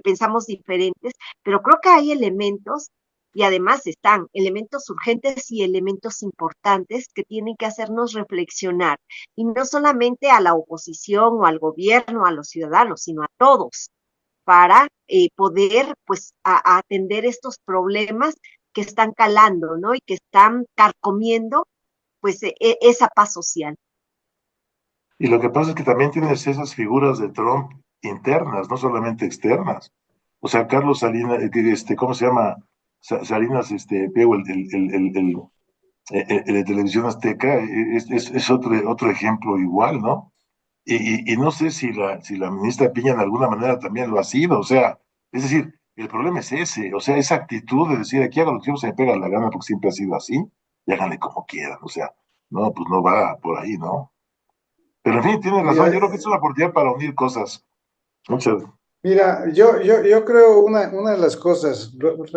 Speaker 5: pensamos diferentes, pero creo que hay elementos, y además están elementos urgentes y elementos importantes que tienen que hacernos reflexionar, y no solamente a la oposición o al gobierno, a los ciudadanos, sino a todos, para poder pues atender estos problemas que están calando, ¿no? Y que están carcomiendo pues esa paz social.
Speaker 4: Y lo que pasa es que también tienes esas figuras de Trump internas, no solamente externas. O sea, Carlos Salinas, ¿cómo se llama? Salinas, Pliego, el de Televisión Azteca, es otro ejemplo igual, ¿no? Y no sé si la ministra Piña de alguna manera también lo ha sido, o sea, es decir, el problema es ese, o sea, esa actitud de decir aquí hago lo que se me pega la gana porque siempre ha sido así, y háganle como quieran, o sea, no, pues no va por ahí, ¿no? Pero en fin, tienes razón,
Speaker 6: Mira,
Speaker 4: yo creo que es una oportunidad para unir cosas. Muchas.
Speaker 6: Mira, yo creo una de las cosas,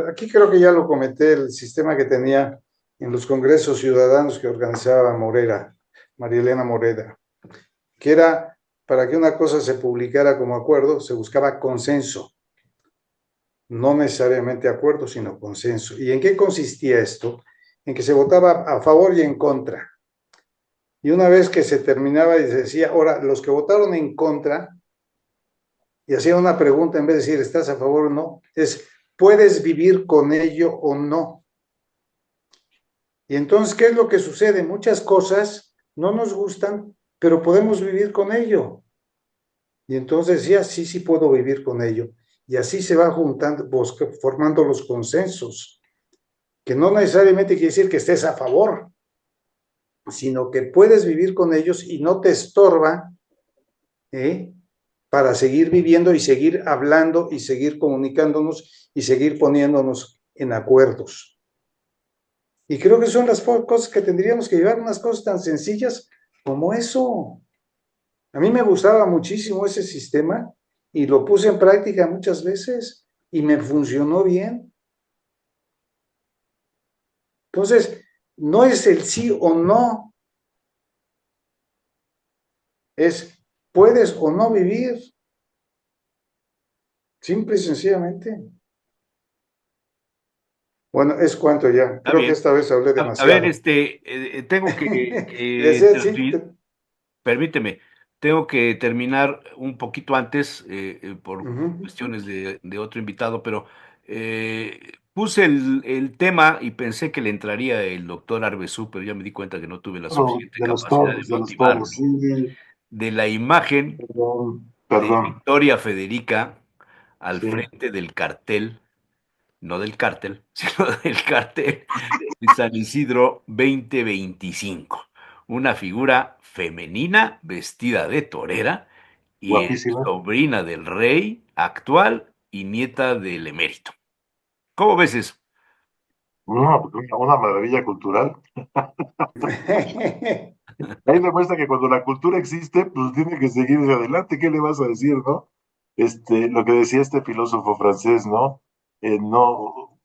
Speaker 6: aquí creo que ya lo comenté, el sistema que tenía en los congresos ciudadanos que organizaba Morera, María Elena Morera, que era para que una cosa se publicara como acuerdo, se buscaba consenso, no necesariamente acuerdo, sino consenso. ¿Y en qué consistía esto? En que se votaba a favor y en contra. Y una vez que se terminaba y se decía, ahora, los que votaron en contra, y hacía una pregunta en vez de decir, ¿estás a favor o no? Es, ¿puedes vivir con ello o no? Y entonces, ¿qué es lo que sucede? Muchas cosas no nos gustan, pero podemos vivir con ello. Y entonces, ya sí puedo vivir con ello. Y así se va juntando, formando los consensos, que no necesariamente quiere decir que estés a favor, sino que puedes vivir con ellos y no te estorba, ¿eh? Para seguir viviendo y seguir hablando y seguir comunicándonos y seguir poniéndonos en acuerdos. Y creo que son las cosas que tendríamos que llevar, unas cosas tan sencillas como eso. A mí me gustaba muchísimo ese sistema y lo puse en práctica muchas veces y me funcionó bien. Entonces, no es el sí o no, es puedes o no vivir, simple y sencillamente. Bueno, es cuanto ya.
Speaker 2: Está
Speaker 6: Creo que
Speaker 2: bien.
Speaker 6: esta vez hablé
Speaker 2: A ver,
Speaker 6: demasiado.
Speaker 2: tengo que
Speaker 6: Sí,
Speaker 2: permíteme, tengo que terminar un poquito antes por
Speaker 6: uh-huh.
Speaker 2: cuestiones de otro invitado, pero puse el tema y pensé que le entraría el doctor Arbesú, pero ya me di cuenta que no tuve la suficiente capacidad de
Speaker 4: De los toros,
Speaker 2: motivarlo.
Speaker 4: sí,
Speaker 2: De la imagen de
Speaker 4: perdón,
Speaker 2: Victoria Federica al
Speaker 4: sí,
Speaker 2: frente del cartel, no del cártel, sino del cartel de San Isidro 2025. Una figura femenina vestida de torera y es
Speaker 4: guapísima.
Speaker 2: sobrina del rey actual y nieta del emérito. ¿Cómo ves eso?
Speaker 4: No, pues una maravilla cultural. Ahí demuestra que cuando la cultura existe, pues tiene que seguir hacia adelante. ¿Qué le vas a decir, no? Lo que decía este filósofo francés, ¿no? No,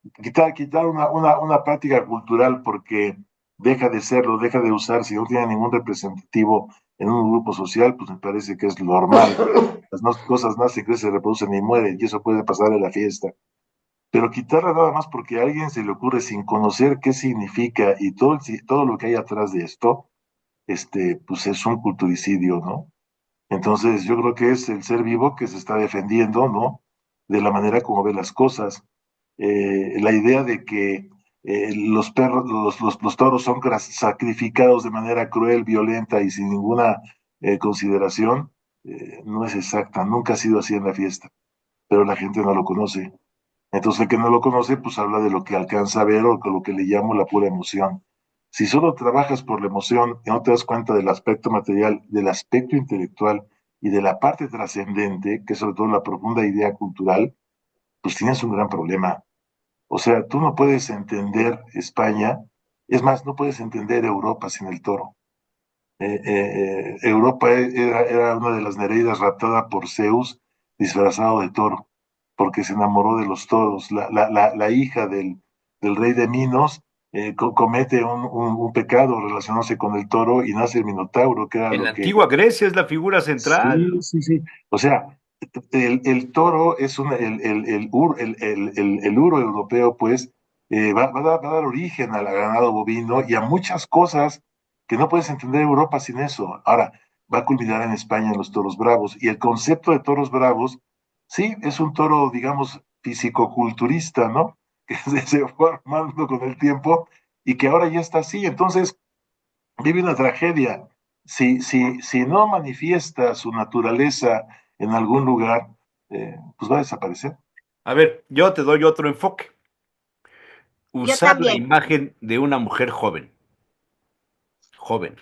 Speaker 4: quitar una práctica cultural porque deja de serlo, deja de usar, si no tiene ningún representativo en un grupo social, pues me parece que es normal. Cosas nacen, crecen, se reproducen y mueren, y eso puede pasar en la fiesta. Pero quitarla nada más porque a alguien se le ocurre sin conocer qué significa y todo lo que hay atrás de esto, pues es un culturicidio, ¿no? Entonces yo creo que es el ser vivo que se está defendiendo, ¿no? De la manera como ve las cosas. La idea de que los perros, los toros son sacrificados de manera cruel, violenta y sin ninguna consideración, no es exacta, nunca ha sido así en la fiesta, pero la gente no lo conoce. Entonces el que no lo conoce, pues habla de lo que alcanza a ver o con lo que le llamo la pura emoción. Si solo trabajas por la emoción y no te das cuenta del aspecto material, del aspecto intelectual y de la parte trascendente, que es sobre todo la profunda idea cultural, pues tienes un gran problema. O sea, tú no puedes entender España, es más, no puedes entender Europa sin el toro. Europa era una de las Nereidas raptada por Zeus disfrazado de toro, porque se enamoró de los toros. La hija del rey de Minos comete un pecado relacionándose con el toro y nace el Minotauro, que era
Speaker 2: En la
Speaker 4: lo que...
Speaker 2: antigua Grecia es la figura central.
Speaker 4: Sí, sí, sí. O sea, el toro es el uro europeo, pues, va a dar origen al ganado bovino y a muchas cosas que no puedes entender Europa sin eso. Ahora, va a culminar en España en los toros bravos. Y el concepto de toros bravos, sí, es un toro, digamos, fisicoculturista, ¿no? Que se fue armando con el tiempo y que ahora ya está así. Entonces, vive una tragedia. Si no manifiesta su naturaleza en algún lugar, pues va a desaparecer.
Speaker 2: A ver, yo te doy otro enfoque.
Speaker 5: Yo
Speaker 2: Usar la
Speaker 5: también.
Speaker 2: imagen de una mujer joven, joven,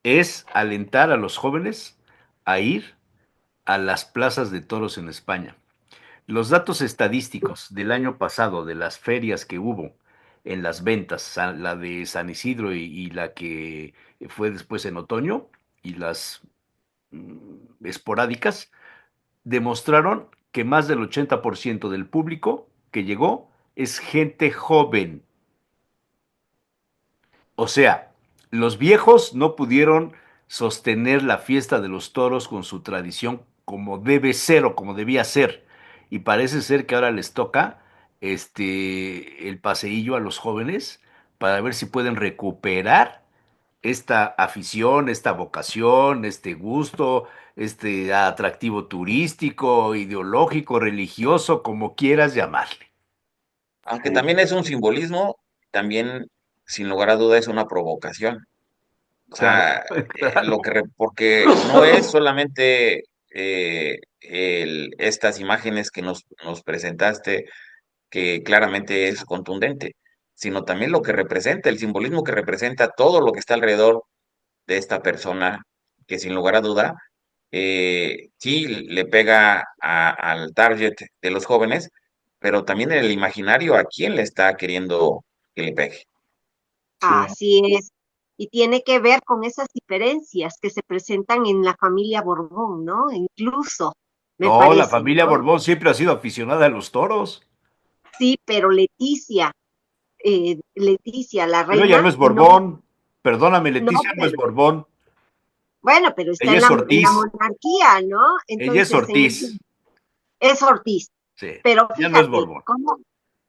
Speaker 2: es alentar a los jóvenes a ir a las plazas de toros en España. Los datos estadísticos del año pasado, de las ferias que hubo en las ventas, la de San Isidro y la que fue después en otoño, y las esporádicas, demostraron que más del 80% del público que llegó es gente joven. O sea, los viejos no pudieron sostener la fiesta de los toros con su tradición como debe ser o como debía ser. Y parece ser que ahora les toca el paseillo a los jóvenes para ver si pueden recuperar esta afición, esta vocación, este gusto, este atractivo turístico, ideológico, religioso, como quieras llamarle.
Speaker 7: Aunque
Speaker 4: Sí,
Speaker 7: también es un simbolismo, también, sin lugar a duda, es una provocación. O
Speaker 2: Claro,
Speaker 7: sea,
Speaker 2: claro.
Speaker 7: porque no es solamente estas imágenes que nos presentaste, que claramente es contundente, sino también lo que representa, el simbolismo que representa todo lo que está alrededor de esta persona, que sin lugar a duda, sí le pega al target de los jóvenes, pero también en el imaginario a quién le está queriendo que le pegue.
Speaker 4: sí.
Speaker 5: Así es. Y tiene que ver con esas diferencias que se presentan en la familia Borbón, ¿no? Incluso, me
Speaker 2: No, la
Speaker 5: parece,
Speaker 2: familia
Speaker 5: ¿no?
Speaker 2: Borbón siempre ha sido aficionada a los toros,
Speaker 5: Sí, pero Leticia, la
Speaker 2: pero ella no
Speaker 5: reina,
Speaker 2: es
Speaker 5: no,
Speaker 2: Borbón. Perdóname,
Speaker 5: no,
Speaker 2: Leticia no es
Speaker 5: pero,
Speaker 2: Borbón.
Speaker 5: bueno, pero está
Speaker 2: Ella es
Speaker 5: en la
Speaker 2: Ortiz.
Speaker 5: monarquía, ¿no?
Speaker 2: Ella es
Speaker 5: Entonces,
Speaker 2: Ortiz.
Speaker 5: es Ortiz.
Speaker 2: Sí,
Speaker 5: Pero
Speaker 2: ella no es
Speaker 5: fíjate,
Speaker 2: Borbón.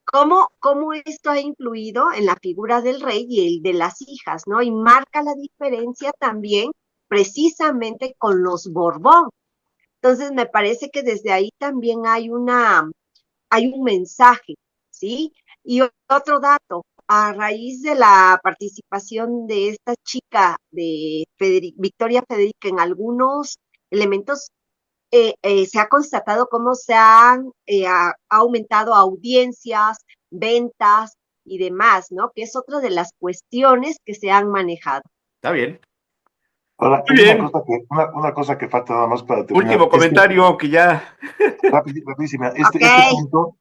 Speaker 5: cómo esto ha influido en la figura del rey y el de las hijas, ¿no? Y marca la diferencia también precisamente con los Borbón. Entonces, me parece que desde ahí también hay un mensaje, ¿sí? Y otro dato, a raíz de la participación de esta chica de Victoria Federica en algunos elementos, se ha constatado cómo se han ha aumentado audiencias, ventas y demás, ¿no? Que es otra de las cuestiones que se han manejado.
Speaker 2: Está bien.
Speaker 4: Ahora,
Speaker 2: Muy
Speaker 4: hay
Speaker 2: bien.
Speaker 4: una cosa que falta nada más para terminar.
Speaker 2: Último comentario que ya.
Speaker 4: Rapidísima,
Speaker 5: Ok,
Speaker 4: este punto,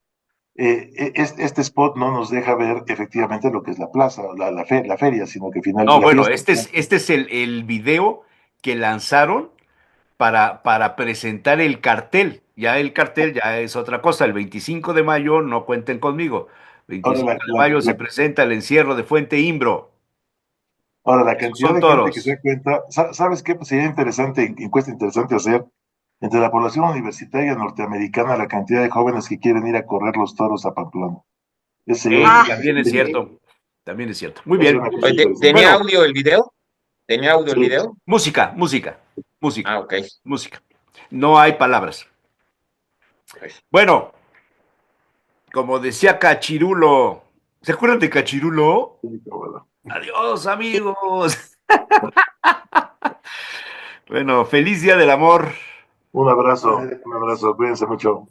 Speaker 4: este spot no nos deja ver efectivamente lo que es la plaza, la feria, sino que final,
Speaker 2: No,
Speaker 4: la
Speaker 2: bueno,
Speaker 4: fiesta.
Speaker 2: este es el video que lanzaron para presentar el cartel. Ya el cartel ya es otra cosa. El 25 de mayo, no cuenten conmigo.
Speaker 4: Ahora,
Speaker 2: 25 de mayo se presenta el encierro de Fuente Imbro.
Speaker 4: la
Speaker 2: Esos
Speaker 4: cantidad
Speaker 2: son
Speaker 4: de gente que se
Speaker 2: toros.
Speaker 4: da cuenta, ¿sabes qué? Pues sería interesante, encuesta interesante hacer entre la población universitaria norteamericana, la cantidad de jóvenes que quieren ir a correr los toros a Pamplona. Ese sería
Speaker 2: Sí,
Speaker 5: ah,
Speaker 2: también es cierto. También es cierto. Muy
Speaker 4: sería
Speaker 2: bien.
Speaker 4: una cosa
Speaker 7: Oye,
Speaker 4: interesante.
Speaker 7: ¿tenía
Speaker 2: Bueno,
Speaker 7: audio el video? ¿Tenía audio el
Speaker 4: Sí.
Speaker 7: video?
Speaker 2: música, música, música,
Speaker 7: Ah, ok.
Speaker 2: música. No hay palabras.
Speaker 7: Ok.
Speaker 2: Bueno, como decía Cachirulo, ¿se acuerdan de Cachirulo?
Speaker 4: Sí, bueno.
Speaker 2: Adiós, amigos. Bueno, feliz día del amor.
Speaker 4: Un abrazo, cuídense mucho.